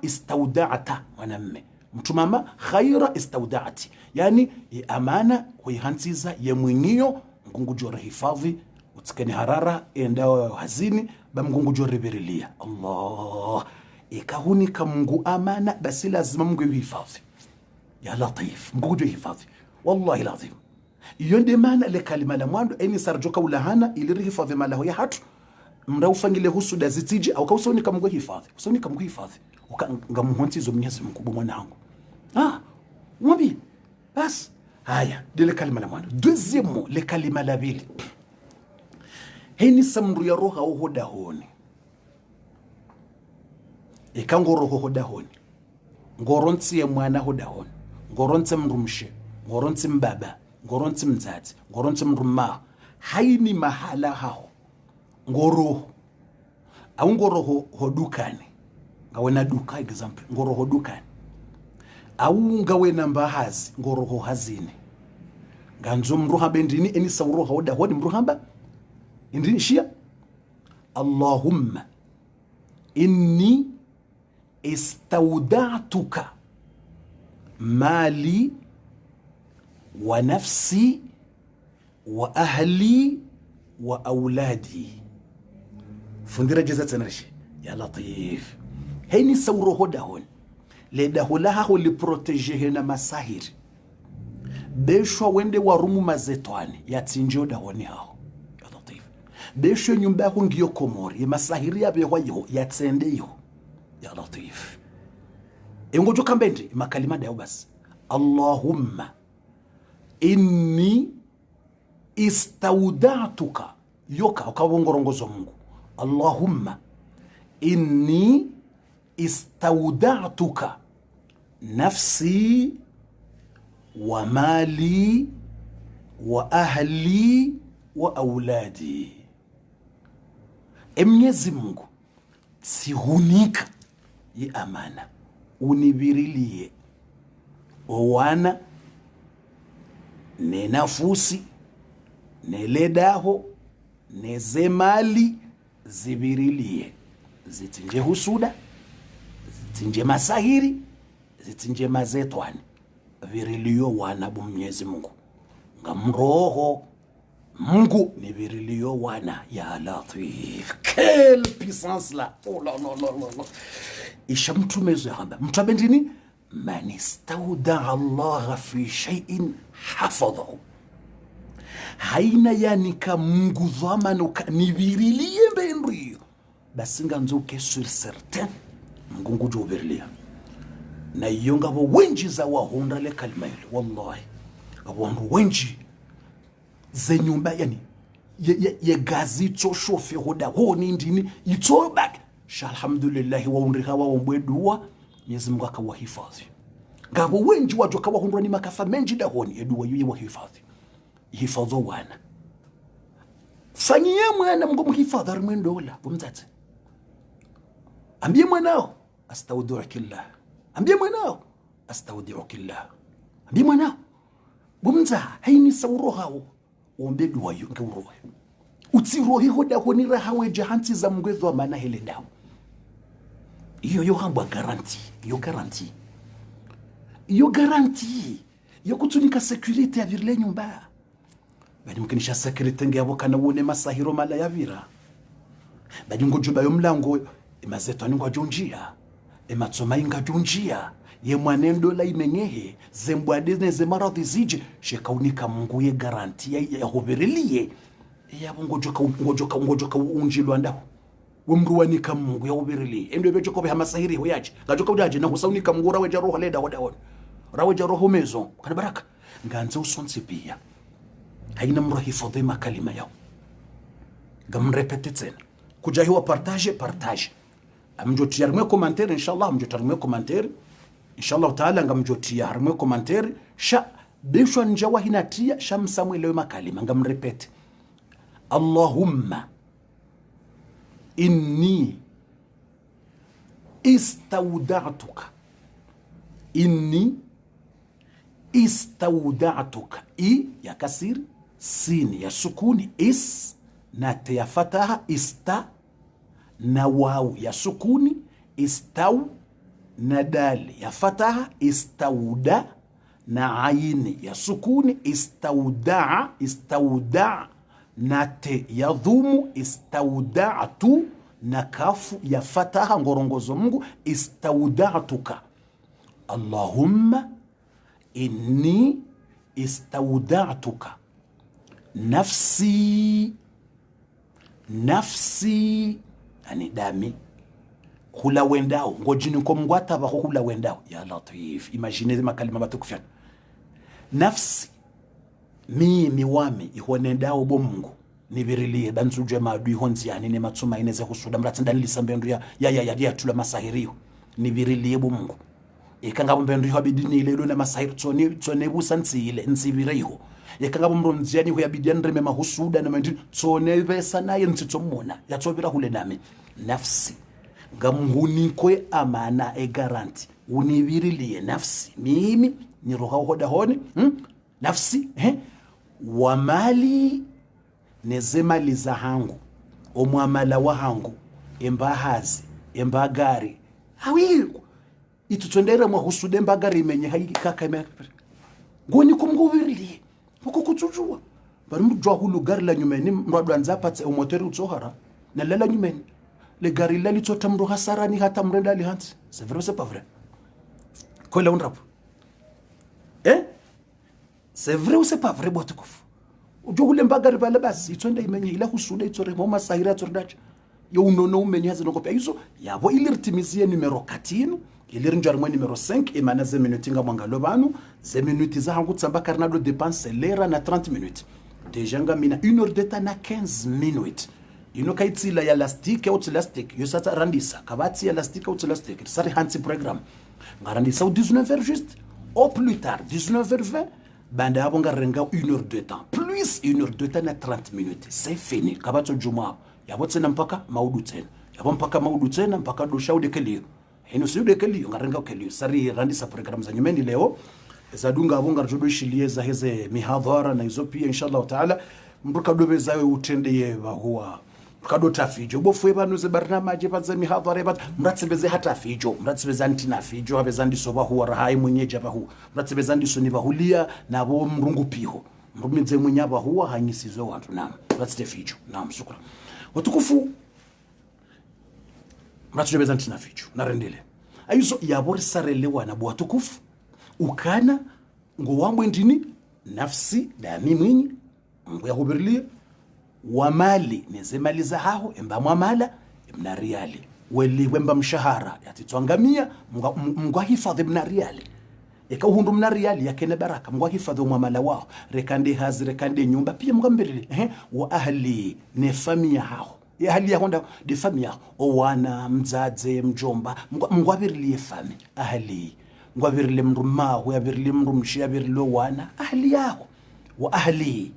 istauda'ta mwanamme mtumama khaira istauda'ti yani amana kuihanziza ye mwingiyo ngungu jora hifadhi utsikeni harara endao hazini bamngungu jora berilia Allah ikahunika Mungu amana basi lazima Mungu yuhifadhi ya latif Mungu jora hifadhi wallahi lazim yonde maana le kalima la mwando eni sarjoka ulahana ilirihifadhi malahu ya hatu mra ufangile husuda zitiji au kausonika Mungu hifadhi usonika Mungu hifadhi ukangamuhontizo Mwenyezi Mungu mwanangu mwabi bas haya dile kalima la mwando deuxième mot le kalima la bili heni samru ya roha uhoda honi ikangoro hoda honi ngoronsi ya mwana hoda honi ngoronsi mrumshe ngoronsi mbaba ngoronsi mzazi ngoronsi mruma haini mahala hao ngoro au ngoro hodukani ngawena duka example ngoro hodukani au ngawena mbahazi ngoro hazini ganzo mruha bendini eni sawro hoda honi mruhamba indini shia Allahumma inni istauda'tuka mali wa nafsi wa ahli wa auladi fundira jeza tsanarishi ya latif heini sauro hoda hon le da holaha ho li protéger na masahiri besho wende warumu mazetwani ya tinjo da honi hao ya latif besho nyumba yako ngiyo komori ya masahiri ya bewa yo ya tsende yo ya latif engojo kambende makalima da basi Allahumma inni istaudatuka yoka ukawongorongozo Mungu Allahumma inni istaudatuka nafsi wa mali wa ahli wa auladi. Mwenyezi Mungu sihunika yi amana unibirilie owana ne nafusi ne ledaho ne zemali zibirilie zitinje husuda zitinje masahiri zitinje mazetwani virilio wana bu Mwenyezi Mungu ngamroho Mungu ni virilio wana ya latif. Quelle puissance là, oh là là là là. Isha mtumezo hamba mtabendini man istauda Allah fi shay'in hafadhahu haina yanika Mungu dhamana kanivirilie mbendrio basi nganzoke sur certain Mungu ngujo verilia na yonga bo wenji za wahunda le kalima ile wallahi abantu wenji zenyumba yani ye gazi to shofe hoda ho nindini ito back alhamdulillah wa unrika wa ombwedua Mwenyezi Mungu akawahifadhi ngabo wenji watu akawahundwa ni makafa menji da honi edua yuye wahifadhi hifadho wana fanyie mwana Mungu mhifadhi armendola bumzate ambie mwanao astaudiukillah ambie mwanao astaudiukillah ambie mwanao bumza haini sauro hao ombe dua yu ngeurohe utirohi hoda honi rahawe jahanti za mngwedho maana hele dawo iyo yo hambwa garanti yo garanti yo kutunika security ya virle nyumba bali mkinisha security ngabo kana wone masahiro mala ya vira bali ngojuba yo mlango imazeto ngo jonjia ematsoma inga jonjia ye mwanendo la imenyehe zembwadene zemaradhi zije shekaunika Mungu ye garanti ya hoberilie ya ngojoka unjilwa ndaho wumruwanika Mungu ya hoberilie endo becho ko hamasahiri ho yaje ngajoka udaje na husaunika Mungu rawe roho leda hoda rawe roho mezo kana baraka nganze usonse pia haina mrahifadhi makalima yao gamrepete tena kujahiwa partage amjotia rumwe commentaire inshallah amjotia rumwe commentaire inshallah taala ngamjotia rumwe commentaire sha bishwa njawa hinatia shamsamwe leo makalima ngamrepete Allahumma inni istaudatuka i ya kasiri sin ya sukuni is na te ya fataha ista na waw ya sukuni istaw na dal ya fataha istauda na aini ya sukuni istauda na te ya dhumu istaudatu na kafu ya fataha ngorongozo Mungu istaudatuka Allahumma inni istaudatuka nafsi yani dami hula wendao ngojini ko mngwata ba hula wendao ya latif imagine makalima batukufya nafsi mimi wami ihonendao bo Mungu nibirilie banzuje madu ihonzi yani ne matsuma ineze husuda mratindani lisambendu ya tula masahirio nibirilie bo Mungu ikanga bombendu habidini ile na masahir tsone busansi ile nsibireho yakanga bomronziani ho yabidani reme mahusuda na mandi tsone besa naye ntitsomona yatsobira hule nami nafsi ngamhuniko amana e garanti unibirilie nafsi mimi ni roho hoda honi nafsi wa mali nezemali za hangu omwamala wa hangu embahazi embagari hawiko itutondere mwa husude mbagari menye hayikaka ngoni kumgubirilie uko kutujua bari mujwa hulu gari la nyumeni mradwanza patse umoteri utsohara na lala nyumeni le gari là litota mro hasarani hata mrenda lihanti. C'est vrai ou c'est pas vrai? Quoi là on rap? C'est vrai ou c'est pas vrai botukufu? Ujo hule mbagari bale basi itonda imenye ila husuda itore moma sahira tordacha. Yo unono umenye hazi nokopia iso yabo ilirtimizie numero 4 ilirinjarmwe numero 5 emana ze minutes nga mwangalo banu ze minutes za hangu tsamba karnado dépense lera na 30 minutes. Deja nga mina 1 heure de temps na 15 minutes. Ino kaitsila ya elastique au elastique yo sata randisa kabati ya elastique au elastique sari hansi programme ngarandisa au 19h juste au plus tard 19h20 banda yabo ngarenga 1 heure de temps plus 1 heure de temps na 30 minutes c'est fini kabato juma yabo tsena mpaka maudu tsena yabo mpaka maudu tsena mpaka dosha udekelio ino si udekelio ngarenga ukelio sari randisa programme za nyumeni leo zadunga abo ngarjodo shilieza heze mihadhara na hizo pia inshallah taala mruka dobe zawe utendeye bahua kado tafijo bofwe banuze barnamaje baze mihadhara bat mratsebeze hata fijo mratsebeze antina fijo abezandi soba huwa rahai mwenyeje bahu mratsebeze andi soni bahulia nabo mrungu piho mrumize mwenyaba huwa hanyisizwe watu nam mratsite fijo nam shukran watukufu mratsebeze antina fijo narendele ayuso yabori sarelewa na bwatukufu ukana ngo wambwe ndini nafsi dami mwinyi mbu yakuberlie wa mali nezemali za haho emba mwamala emna riali weli wemba mshahara yatitwangamia mngwa hifadhi mna riali eka uhundu mna riali yakene baraka mngwa hifadhi mwamala wao rekande hazi rekande nyumba pia mngwa mbirili wa ahli ne famia haho ya ahli ya honda de famia o wana mzaze mjomba mngwa birili fami ahli mngwa birili mrumaho ya birili mrumshi ya birili wana ahli yaho wa ahli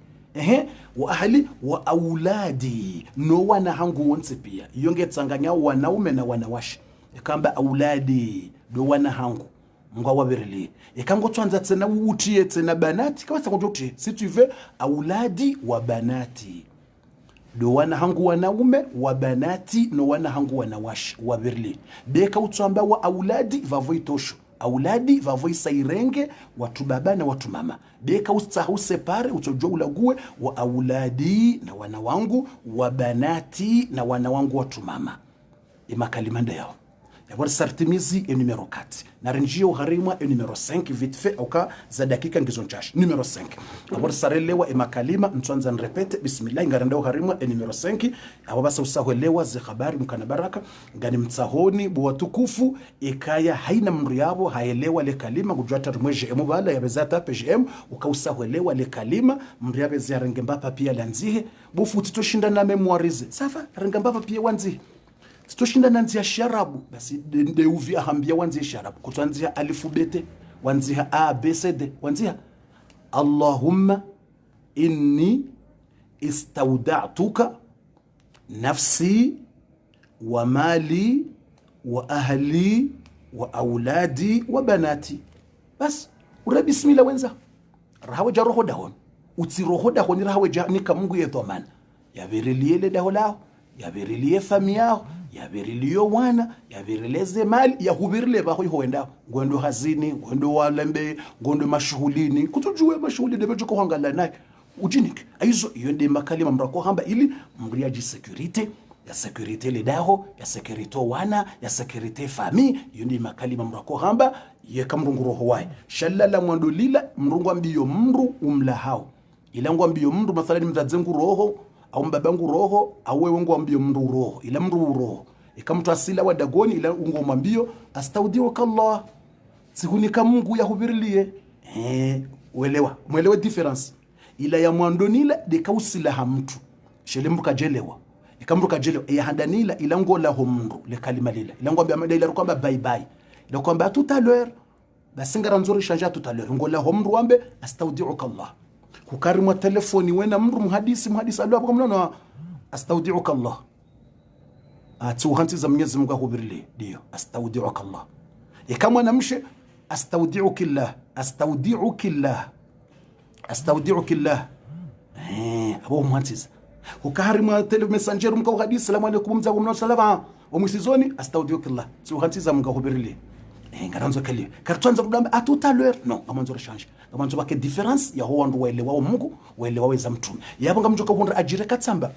wa ahli wa auladi no wana hangu wonse pia yonge tsanganya wanaume na wanawasha ikamba auladi do wana hangu mngwa wabirili ikango twanza tsena utiye tsena banati kama tsangojote si tu veux auladi wa banati do wana hangu wanaume wa banati no wana hangu wanawasha wabirili beka utsamba wa auladi vavoitosho auladi vavoi sairenge watu baba na watu mama beka ustahu separe utojua ulague wa auladi na wana wangu wa banati na wana wangu watu mama ima kalimanda yao yabora sartimizi numero 4 na renjio harimwa numero 5 vite fait auka za dakika ngizonchashi numero 5 yabora sarelewa ima kalima mtwanza nrepete bismillah ngarandao harimwa numero 5 abo basa usahwelewa ze habari mkana baraka ngani mtsahoni buwatukufu ikaya haina mriabo haelewa le kalima kujwata rumweje emubala yabezata pgm ukausahwelewa le kalima mriabe ze rengembapa pia lanzihe bufuti toshinda na memoirize safa rengembapa pia wanzihe sitoshinda nanzia sharabu basi de uvia hambia wanzia sharabu kutwanzia alifubete wanzia a b c d wanzia Allahumma inni istawda'tuka nafsi wa mali wa ahli wa auladi wa banati bas ura bismillah wenza rahawaja roho dahon uti roho dahon rahawaja nika Mungu yedhamana yaviriliele daholao yavirilie famiyao yavirilio wana yavirileze mali yahubirile baho hoenda ngondo hazini ngondo walembe ngondo mashughulini kutujue mashughuli debejo ko hangala naye ujinike aizo yonde makalima mrako hamba ili mriaji security le daho ya security wana ya security fami yonde makalima mrako hamba yekamrungu roho wae shalala mwando lila mrungu ambiyo mru umlahao ila ngwambiyo mru mathalani mtazengu roho au mbabangu roho au wewe ngwambio mru roho ila mru roho ikamtu asila wa dagoni ila ngomambio astaudiuka Allah sikunika Mungu yahubirilie mwelewa difference ila ya mwandonila dekausila hamtu shelemruka jelewa ikamruka jelewa ya handanila ila ngola ho mru le kalima lila ila ngwambia madaila rukwamba bye bye ila kwamba tout à l'heure basingara nzuri shanja tout à l'heure ngola ho mru ambe astaudiuka Allah kukarimwa telefoni wena mru muhadisi alo hapo mnono astaudiuka Allah atuhanti za Mwenyezi Mungu akubirile ndio astaudiuka Allah kama namshe astaudiuka Allah abo muhanti kukarimwa telefoni messenger mko hadisi salamu alaykum mzago mnono salama omusizoni astaudiuka Allah tuhanti za Mungu akubirile ngaranzo kali kartwanza kudamba tout à l'heure non amanzo rechange amanzo bake difference ya ho wandu waelewa Mungu waelewa weza mtume yabo ngamjoka hunda ajire katsamba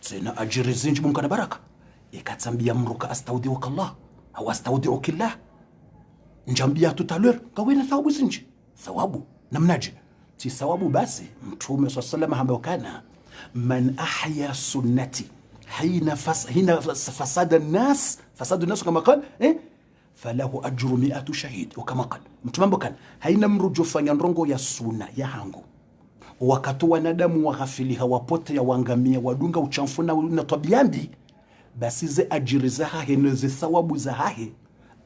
tena ajire zinji mumkana baraka ikatambia mruka astaudiuka Allah au astaudiuka Allah njambia tutalwer kawena thawabu zinji thawabu namnaje ti thawabu basi mtume sallallahu alayhi wasallam man ahya sunnati hina fasada الناس فساد الناس كما قال فله أجر 100 شهيد وكما قال mtume kan haina mrujo fanya ndongo ya sunna ya hangu wakati wanadamu waghafili hawapote ya wangamia wadunga uchamfu na tabiambi basi ze ajiri za hahe neze thawabu za hahe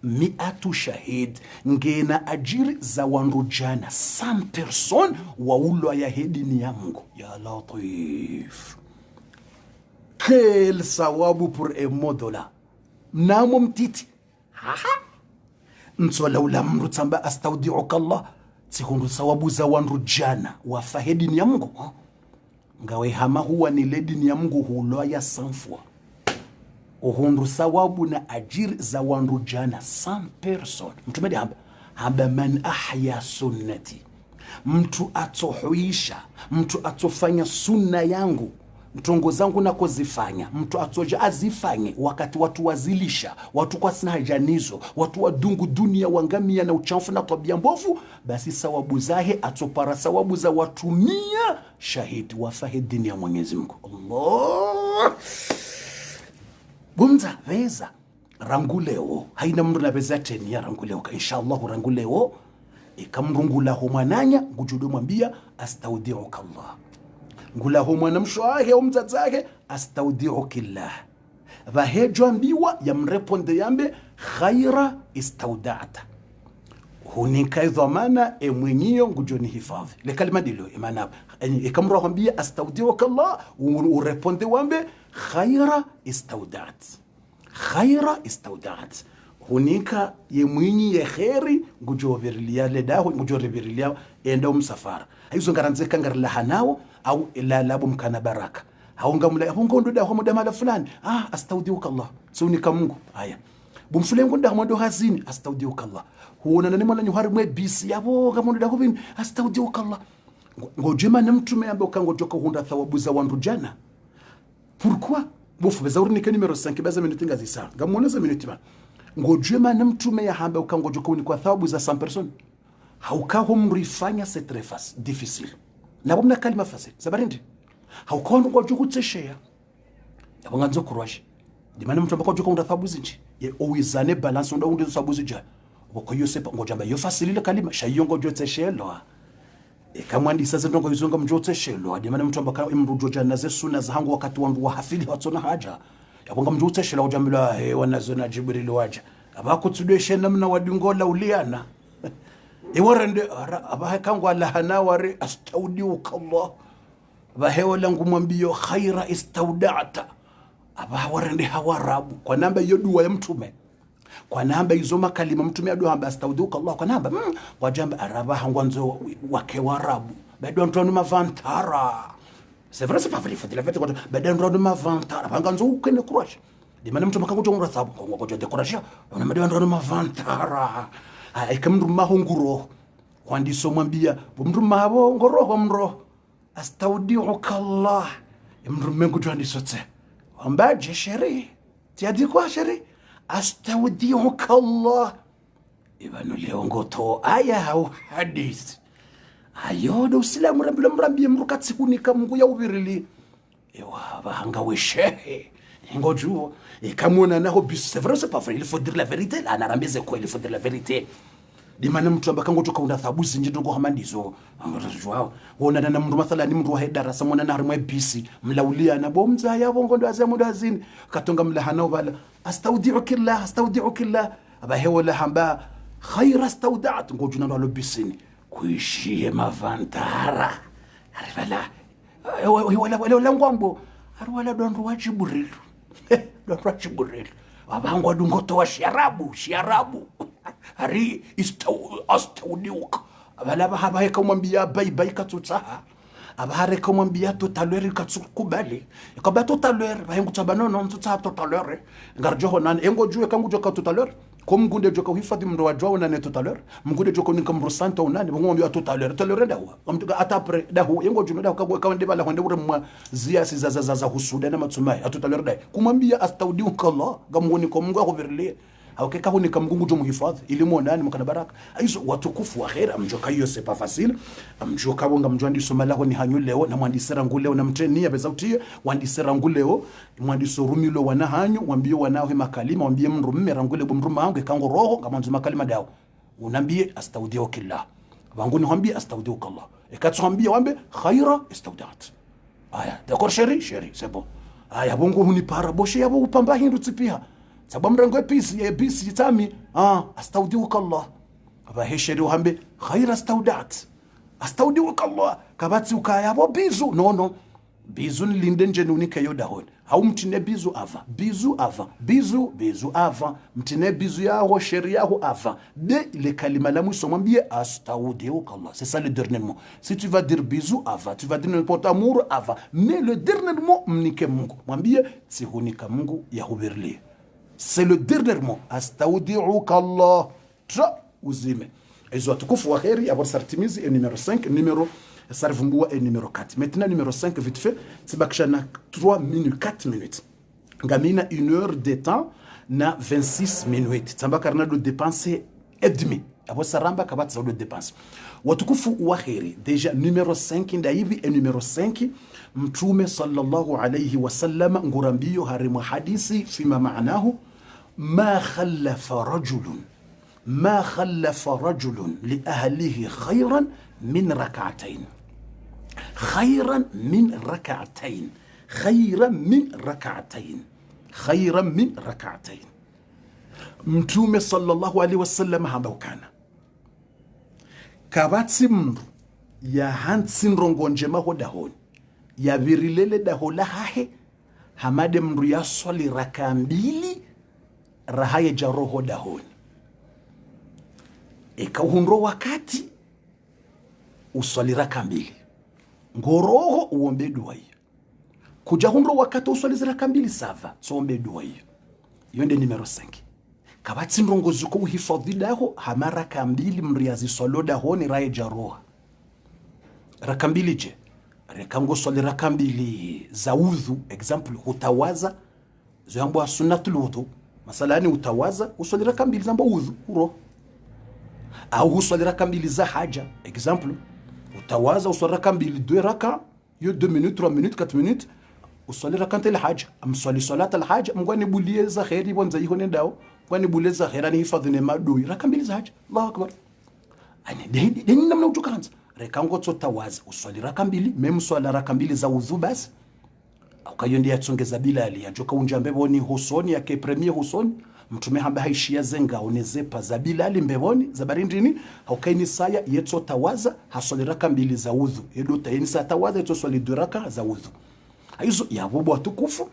100 shahid ngena ajiri za wanrujana 100 person wa ulo ya hedini ya Mungu ya latif quel thawabu pour un modola mnamo mtiti nsola ulamru tamba astaudiuka Allah tikundu thawabu za wanrujana wa fahedini ya Mungu ngawe hama huwa ni ledini ya Mungu hulo ya sanfwa uhundu thawabu na ajiri za wanrujana 100 person mtume hamba man ahya sunnati mtu atohuisha mtu atofanya sunna yangu mtongo zangu na kuzifanya mtu atoja azifanye wakati watu wazilisha watu kwa sina hajanizo watu wadungu dunia wangamia na uchafu na tabia mbovu basi thawabu zahe atopara thawabu za watu 100 shahidi wafahidini ya Mwenyezi Mungu Allah gumza veza ranguleo haina mndu na veza teni ya ranguleo ka inshallah ranguleo ikamrungula humwananya ngujudo mwambia astaudiuka Allah ngula humwana mshwahe umzazake astaudiuka Allah vahejo ambiwa yamreponde yambe khaira istaudata hunika dhamana mwenyewe ngujoni hifadhi le kalima dilo imana ikamro kwambia astaudiuka Allah ureponde wambe khaira istaudat hunika ye mwinyi ye kheri ngujoverilia le daho ngujoverilia enda umsafara hizo ngaranzeka ngarla hanao au ila labu mkana baraka haungamla hungondo daho mudamala fulani astaudiuka Allah sunika Mungu haya bumfulengo ndahondo hazini astaudiuka Allah huona nani mwana nyuhari mwe bisi yabo gamondo daho bin astaudiuka Allah ngojema na mtume ambaye kangojoka hunda thawabu za wanrujana pourquoi bofu bezauri ni numero 5 baza minute ngazi sana ngamuoneza minute ba ngojema na mtume ya hamba ukangojoka ni kwa thawabu za 100 person haukaho mrifanya c'est très facile difficile na bomna kalima facile sabarindi haukaho ngojoka uteshea yabanganzo kurwaje dimana mtu ambako joka unda thawabu zinji ye owizane balance unda unda thawabu zinja boko yose ngojamba yo facile kalima shayongo joteshelo ikamwandisa zendongo yizonga mjoteshelo adimana mtu ambaka imrujoja naze sunna za hangu wakati wangu wa hafili watsona haja yabonga mjoteshelo ujambila wanazona Jibril waja abakutudeshe namna wadingola uliana iwarende abahakangu alahana wari astaudiuka Allah bahewa ngumwambio khaira istaudata abawarende hawarabu kwa namba hiyo dua ya mtume kwa namba izoma kalima mtume adua hamba astaudiuka Allah kwa namba kwa jamba araba hangwanzo wake warabu bado ntonu mavantara c'est vrai c'est pas vrai faut de la fête bado ntonu mavantara hanganzo ukene kurash dimana mtume kangojo murathabu ngojo dekorasha ona bado ntonu mavantara ikamndu mahunguro kwandiso mwambia mndu mabo ngoro mro astaudiuka Allah mndu mengu twandisote ambaje sheri tiadi kwa sheri astaudiuka Allah ibanu leo ngoto aya au hadith ayodo usilamu mrambie mrukatsi kunika Mungu ya ubirili ewa bahanga weshehe ngojuo ikamwona naho bis c'est vrai c'est pas vrai il faut dire la vérité là narambeze quoi il faut dire la vérité dimana mtu ambaka ngotoka unda thabu zinji ndongo hamandizo ngotojwao wona na mndu mathala ni mndu wa darasa mwana na harimwe bisi mlaulia na bomza yabo ngondo azamu dazini katonga mlahana bala astaudiuka Allah abahewa la hamba khaira astaudat ngojuna lo bisini kuishie mavantara arifala wala ngwambo arwala donro wa Jibril donro Jibril abangu adungoto wa shiarabu hari astaudiuka abala bahaba kumwambia bye katutaha abahare kumwambia totalere katsukubali ikaba totalere bahengu tabano non tutsa totalere ngarjo honan engo juwe kangu joka totalere comme ngunde joka uhifadhi mndo wa jwa na ne tout à l'heure mgunde joka ni kamro santa unani bongo mbio tout à l'heure dawa amtuka atapre dahu yengo juno dahu kwa kawa ndeba la kwende ure mwa ziasi za husuda na matumai tout à l'heure dai kumwambia astaudiuka Allah gamwoni kwa Mungu akuverlie haukeka huni kamgungu jo muhifadhi ili muonani mkana baraka hizo watukufu wa khair amjoka hiyo c'est pas facile amjoka wonga mjwandi somala ho ni hanyu leo na mwandisera nguleo na mtrenia bezautie wandisera nguleo mwandiso rumilo wana hanyu wambie wanawe makalima wambie mru mmera ngule mru mangu kango roho ngamanzu makalima dao unambie astaudiuka Allah wanguni wambie astaudiuka Allah ekatwambie wambe khaira istaudat aya d'accord chéri c'est bon aya bongo huni para boshe yabo upamba hindu tsipiha sababu mrengo episi tami astaudiuka Allah abahesheri uhambe khaira astaudiuka Allah kabati ukaya bo bizu no bizu lindenje nunike yodahon au mtine bizu ava mtine bizu yaho sheri yaho ava de le kalima la mwiso mwambie astaudiuka Allah c'est ça le dernier mot si tu vas dire bizu ava tu vas dire n'importe amour ava mais le dernier mot mnike Mungu mwambie sihunika Mungu yahuberlie. C'est le dernier mot. Astaudiuka Allah. Tra uzime. Izo watukufu wa kheri abor sartimizi et numéro 5, numéro sarvumbua et numéro 4. Maintenant numéro 5 vite fait, tibakshana 3 minutes, 4 minutes. Ngamina 1 heure de temps na 26 minutes. Tambakarna de dépenser et demi. Abor saramba kabatsa de dépense. Watukufu wa kheri déjà numéro 5 ndaivi et numéro 5 mtume sallallahu alayhi wasallam ngurambiyo harimu hadisi fima maanahu ما خلف رجل لأهله خيرا من ركعتين mtume sallallahu alaihi wasallam hambaukana kabatsi mndu ya hansi nrongonje mahodahoni ya virilele dahola hahe hamade mndu ya swali raka mbili rahaye jaroho dahoni ekahunro wakati uswali raka mbili ngoroho uombe dua hiyo kuja hunro wakati uswali raka mbili sava soombe dua hiyo yonde numero 5 kabati ndongo zuko uhifadhi daho hamaraka mbili mriazi swalo dahoni rahaye jaroha raka mbili je rekango swali raka mbili za udhu example hutawaza zoambo sunnatul wudu masalani utawaza uswali raka mbili za udhu uro au uswali raka mbili za haja example utawaza uswali raka mbili 2 raka yo 2 minutes 3 minutes 4 minutes uswali raka tel haja amswali salat al haja mngwani bulie za khairi bonza yihone ndao ngwani bulie za khaira ni hifadhi ne madui raka mbili za haja Allahu akbar ani deni namna utukanza rekango tsotawaza uswali raka mbili meme swala raka mbili za udhu basi ukayondi yatsongeza Bilali yajoka unjambe boni husoni yake premier husoni mtume hamba haishia zenga onezepa za Bilali mbeboni za barindini haukaini saya yetso tawaza hasoli raka mbili za udhu edota yenisa tawaza yetso swali 2 raka za udhu hizo yabubu watukufu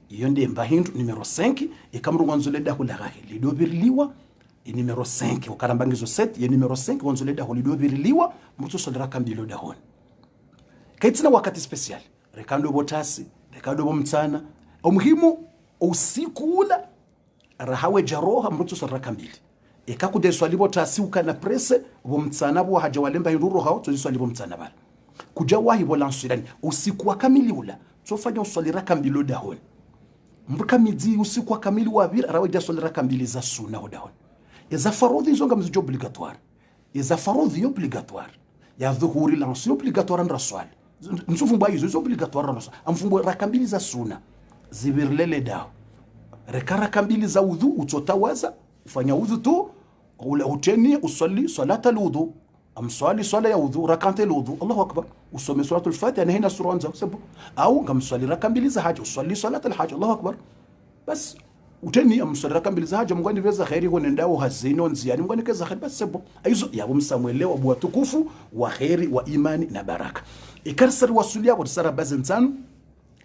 iyo ndi mbahindu numero 5 ikamru wanzuleda hulagahe lidobirliwa numero 5 ukarambangizo 7 ye numero 5 wanzuleda hulidobirliwa mtu swali raka mbili dahoni kaitina wakati special rekando botasi rekado bomtsana umuhimu usiku ula rahawe jaroha mrutu saraka mbili ekakude swalibo tasiuka na presse bomtsana bo haja walemba hiruro hao to swalibo mtsana bala kuja wahi bolansurani usiku wa kamili ula tsofanya uswali raka mbili dahoni mbuka midi usiku wa kamili wa bir rahawe ja swali raka mbili za sunna dahoni za farodhi zonga mzijo obligatoire za farodhi obligatoire ya dhuhuri lansi obligatoire ndra swali nsufumba hizo obligatoire rasa amfumbo raka mbili za sunna zibirlele dao raka mbili za udhu utotawaza ufanya udhu tu ula uteni usali salata alwudu amswali swala ya udhu rak'at alwudu Allahu akbar usome suratul fatiha na hina sura anza sababu au ngamswali raka mbili za haja usali salata alhaja Allahu akbar bas uteni amswali raka mbili za haja mngwani veza khairi ho ndao hazini onziani mngwani keza khairi bas sababu aizo yabo msamwelewa abu tukufu wa khairi wa imani na baraka ikarsari wasulia wa sara bazentano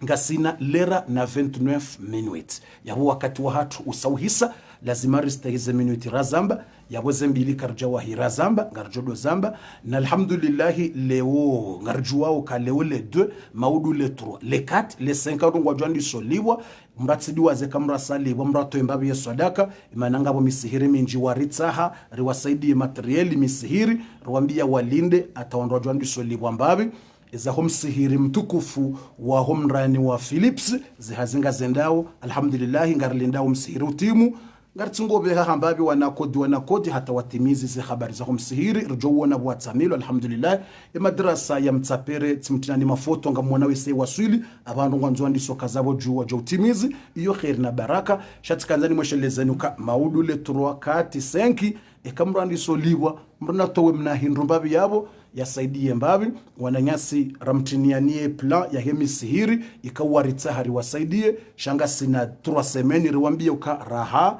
ngasina lera na 29 minutes yabo wakati wa hatu usauhisa lazima ristahize minuti razamba yabo zembili karja wahi razamba ngarjodo zamba na alhamdulillah leo ngarjuwao ka leo le 2 maudu le 3 le 4 le 5 ndongwa jwandi soliwa mratsidiwa ze kamra saliwa mrato imbabi ya sadaka imananga bo misihiri minji waritsaha riwasaidie materiali misihiri rwambia walinde ataondwa jwandi soliwa mbabi za homsihiri mtukufu wa homrani wa Philips zihazinga zendao alhamdulillah ngarlindao msihiri utimu ngartsingobe hambabi wanakodi hata watimizi ze habari za homsihiri rjowona bwatsamilo alhamdulillah madrasa ya mtsapere timtinani mafoto ngamwana wese waswili abantu ngwanzo ndiso kazabo juwa jo utimizi iyo khair na baraka shatikanzani mweshelezenuka maudu le 3 kati 5 ekamrandi soliwa mruna towe mnahindu mbabi yabo yasaidie mbabi wananyasi ramtinianie plan ya hemi sihiri ikawaritahari wasaidie shanga sina 3 semeni riwambie uka raha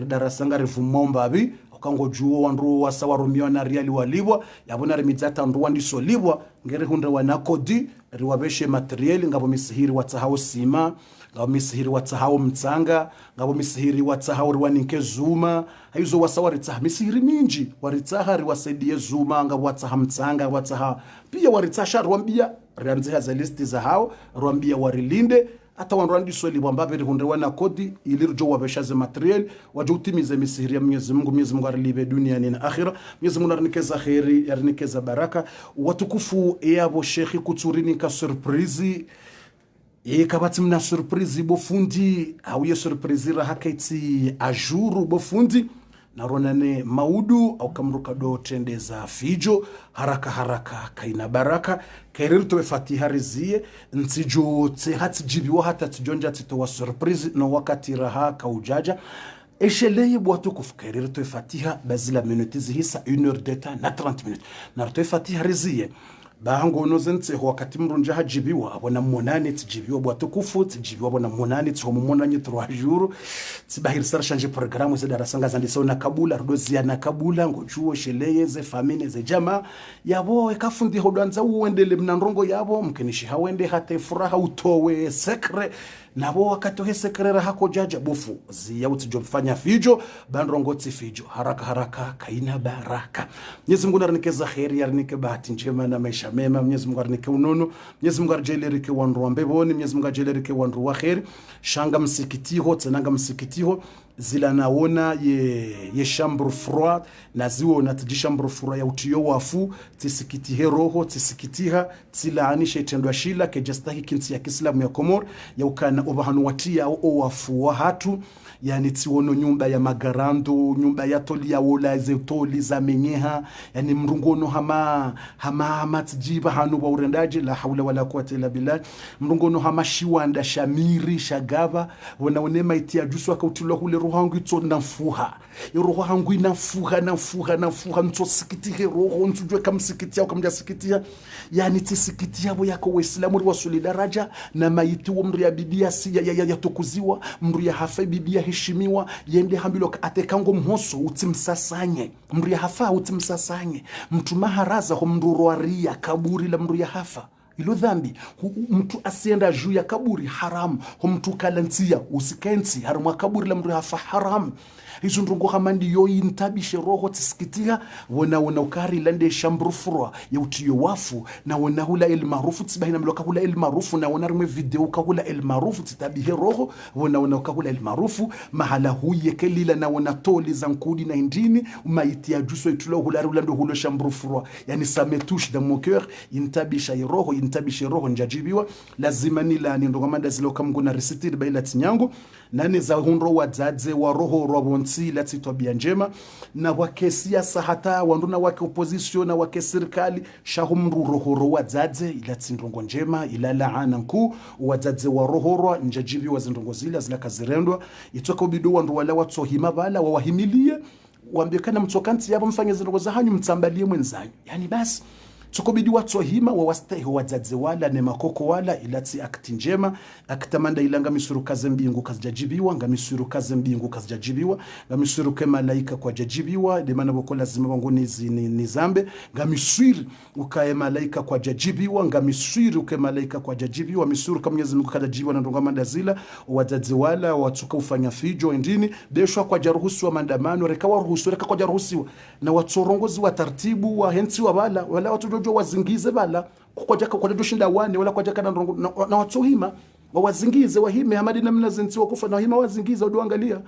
darasanga rivumo mbabi ukango juo wandu wasawarumio na riali walibwa yabona remizata ndu wandi solibwa ngere hunde wanakodi riwabeshe materiali ngabo misihiri watsahao sima ngabo misihiri watsahao mtsanga ngabo misihiri watsahao riwaninke zuma hizo wasawaritsaha misihiri minji waritsaha riwasaidie zuma ngabo watsaha mtsanga watsaha pia waritsaha rwambia ramzeha za listi za hao rwambia warilinde hata wanrandi swali bambabe hunde wana kodi ilirjo wabeshaze material wajutimize misihiri ya Mwenyezi Mungu arilibe duniani na akhira. Mwenyezi Mungu arnikeza khairi arnikeza baraka watukufu yabo shekhi kuturini ka surprise kabati mna surprise bofundi au ye surprise ra hakaiti ajuru bofundi naronane maudu au kamruka do tendeza fijo haraka kaina baraka kairirto fatiha rizie ntijo tse hatijibiwa hata tijonja titowa surprise no wakati raha kaujaja esheleye bwatu kufikairirto fatiha bazila minute zihisa 1 heure d'etat na 30 minutes narto fatiha rizie bahango nozentse wakati mrunja hajibiwa abona monane tijibiwa bwatukufu tijibiwa bona monane tsomo monanye 3 jours tibahir sar changer programme ze darasanga zandisa na kabula rodozia na kabula ngojuo sheleye ze famine ze jama yabo ekafundi hodwanza uendele mnandrongo yabo mkenishi hawende hata furaha utowe sekre nabo wakatohe sekrera hako jaja bufu ziya utijofanya fijo bandrongo tifijo haraka kaina baraka. Mwenyezi Mungu arnikeza khairi arnike bahati njema na maisha mema. Mwenyezi Mungu arnike unono. Mwenyezi Mungu arjelerike wandu wa mbeboni. Mwenyezi Mungu arjelerike wandu wa khairi. Shanga msikitiho tsenanga msikitiho zila naona ye chambre froid na ziwo na tijishambre froid ya utiyo wafu tisikitihe roho tisikitiha tilaani shetendwa shila ke jastahi kinsi ya Kiislamu ya Komor ya ukana obahanu watia o wafu wa hatu yani tiwono nyumba ya magarando nyumba ya toli ya wola ze toli za menyeha yani mrungono hama tijiba hanu wa urendaji la hawla wala quwwata illa billah mrungono hama shiwanda shamiri shagava wanaonema itia jusu akautilo hule roho hangu ito nafuha roho hangu nafuha mto sikitihe roho ntujwe kamsikitia au kamja sikitia yani tisikitia bo yako waislamu wa solidaraja na maiti wa mri ya bibia si ya tukuziwa mri ya hafa bibia heshimiwa yende hambilo atekango mhoso utimsasanye mri ya hafa utimsasanye mtu maharaza ho mruroaria kaburi la mri ya hafa ilo dhambi mtu asienda juu ya kaburi haram ho mtu kalantia usikensi haram kaburi la mtu hafa haram hizo ndongo hamandi yo intabishe roho tisikitia wana ukari lande shambru furwa ya utiyo wafu na wana hula el maarufu tibahina mloka hula el maarufu na wana rume video ka hula el maarufu titabihe roho wana ka hula el maarufu mahala huye kelila na wana toli zankudi na indini maiti ya juso itulo hula lando hula shambru furwa yani ça me touche dans mon cœur intabishe roho njajibiwa lazima nila ni ndongo manda zilo kamguna resitir baila tinyangu nane za hunro wadzadze wa roho robonsi lati tobia njema na wake siasa hata wanduna wake opposition na wake serikali shahumru roho wadzadze ilati ndongo njema ila laana nku wadzadze wa roho njajibi wa zindongo zila zila kazirendwa itoka ubido wandu wala watsohima bala wawahimilie wambekana mtokanti yabo mfanye zindongo za hanyu mtambalie mwenzanyu yani basi tukobidi watu hima wa wastahi wadzadze wala ne makoko wala ilati akti njema akitamanda ilanga misuru kaze mbingu kazijajibiwa ngamisuru kaze mbingu kazijajibiwa ngamisuru ke malaika kwa jajibiwa de mana boko lazima wangu ni zambe ngamisuri ukae malaika kwa jajibiwa ngamisuri uke malaika kwa jajibiwa misuru kama Mwenyezi Mungu kajajibiwa na ndonga mandazila wadzadze wala watuka ufanya fijo ndini deshwa kwa jaruhusu wa mandamano rekawa ruhusu reka kwa jaruhusiwa na watorongozi wa taratibu wa hensi wa wala watu jojo wazingize bala kwa doshinda wane wala kwa jaka na watu hima wazingize wahime hamadi na mnazenzi wakufa na hima wazingize udoangalia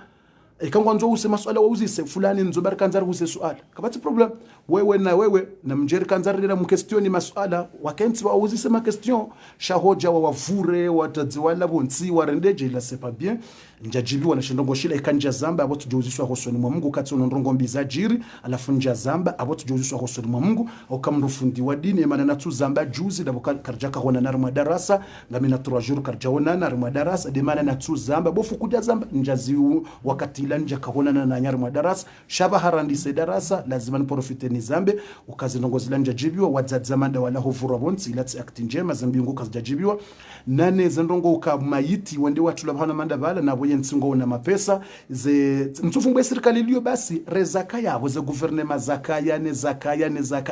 ikangwa nzo use maswala wauzise fulani nzo baraka nzari use swala kabati problem wewe na mjeri kanzari na mkestioni maswala wakenti wauzise ma question shahoja wa wavure watadziwala bonzi warendeje la c'est pas bien njajibiwa na shindongo shila ikanja zamba abo tujuzishwa hosoni mwa Mungu kati ndongo mbiza jiri alafu nja zamba abo tujuzishwa hosoni mwa Mungu au kama mrufundi wa dini maana natu zamba juzi da karjaka hona na madarasa ngami na 3 jours karja hona na madarasa de maana natu zamba bofu kuja zamba njazi wakati nja kahona na nyari madarasa shaba harandise darasa lazima niprofite ni zambe ukazinongozi lanja jibiwa wadzadzamanda wala hovura bonzi ilati akti njema zambingu kazijajibiwa nane zendongo ukamayiti wende watu labana manda bala na boye nsingo na mapesa ze mtufungwe serikali liyo basi rezaka yabo ze guvernema zakaya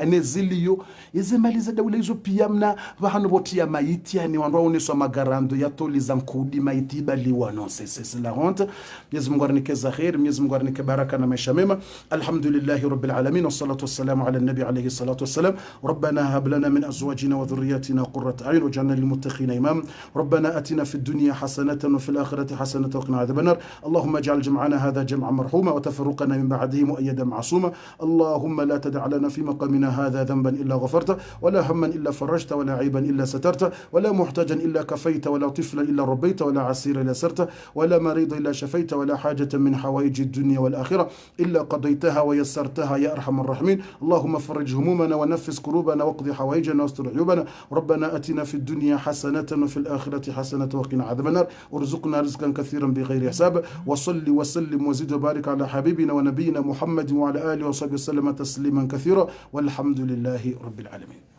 ne ziliyo ize mali za dawla hizo pia mna bahano boti ya mayiti yani wanwa uneswa magarando ya toli za nkudi mayiti baliwa non c'est la honte. Mwenyezi Mungu arnikeza khair, Mwenyezi Mungu arnike baraka na maisha mema. Alhamdulillahi rabbil alamin wassalatu wassalamu ala nabi alayhi salatu wassalam. Rabbana hab lana min azwajina wa dhurriyyatina qurrata a'yun waj'alna lil muttaqina imama. Rabbana atina fid dunya hasanatan wa fil akhirati hasanatan wa qina adhaban nar. Allahumma ij'al jam'ana hadha jam'an marhuma wa tafarruqana min ba'dihi mu'ayyadan ma'suma. Allahumma la tad'a lana fi maqamina hadha dhanban illa ghafarta wa la hamman illa farajta wa la 'ayban illa satarta wa la muhtajan illa kafayta wa la tiflan illa rabbayta wa la 'asira illa sarta wa la marida illa shafayta wa la حاجة من حوائج الدنيا والآخرة إلا قضيتها ويسرتها يا أرحم الراحمين. اللهم فرج همومنا ونفس كروبنا واقضي حوائجنا واستر عيوبنا. ربنا أتنا في الدنيا حسنة وفي الآخرة حسنة وقنا عذاب النار. وارزقنا رزقا كثيرا بغير حساب. وصل وسلم وزد وبارك على حبيبنا ونبينا محمد وعلى آله وصحبه وسلم تسليما كثيرا والحمد لله رب العالمين.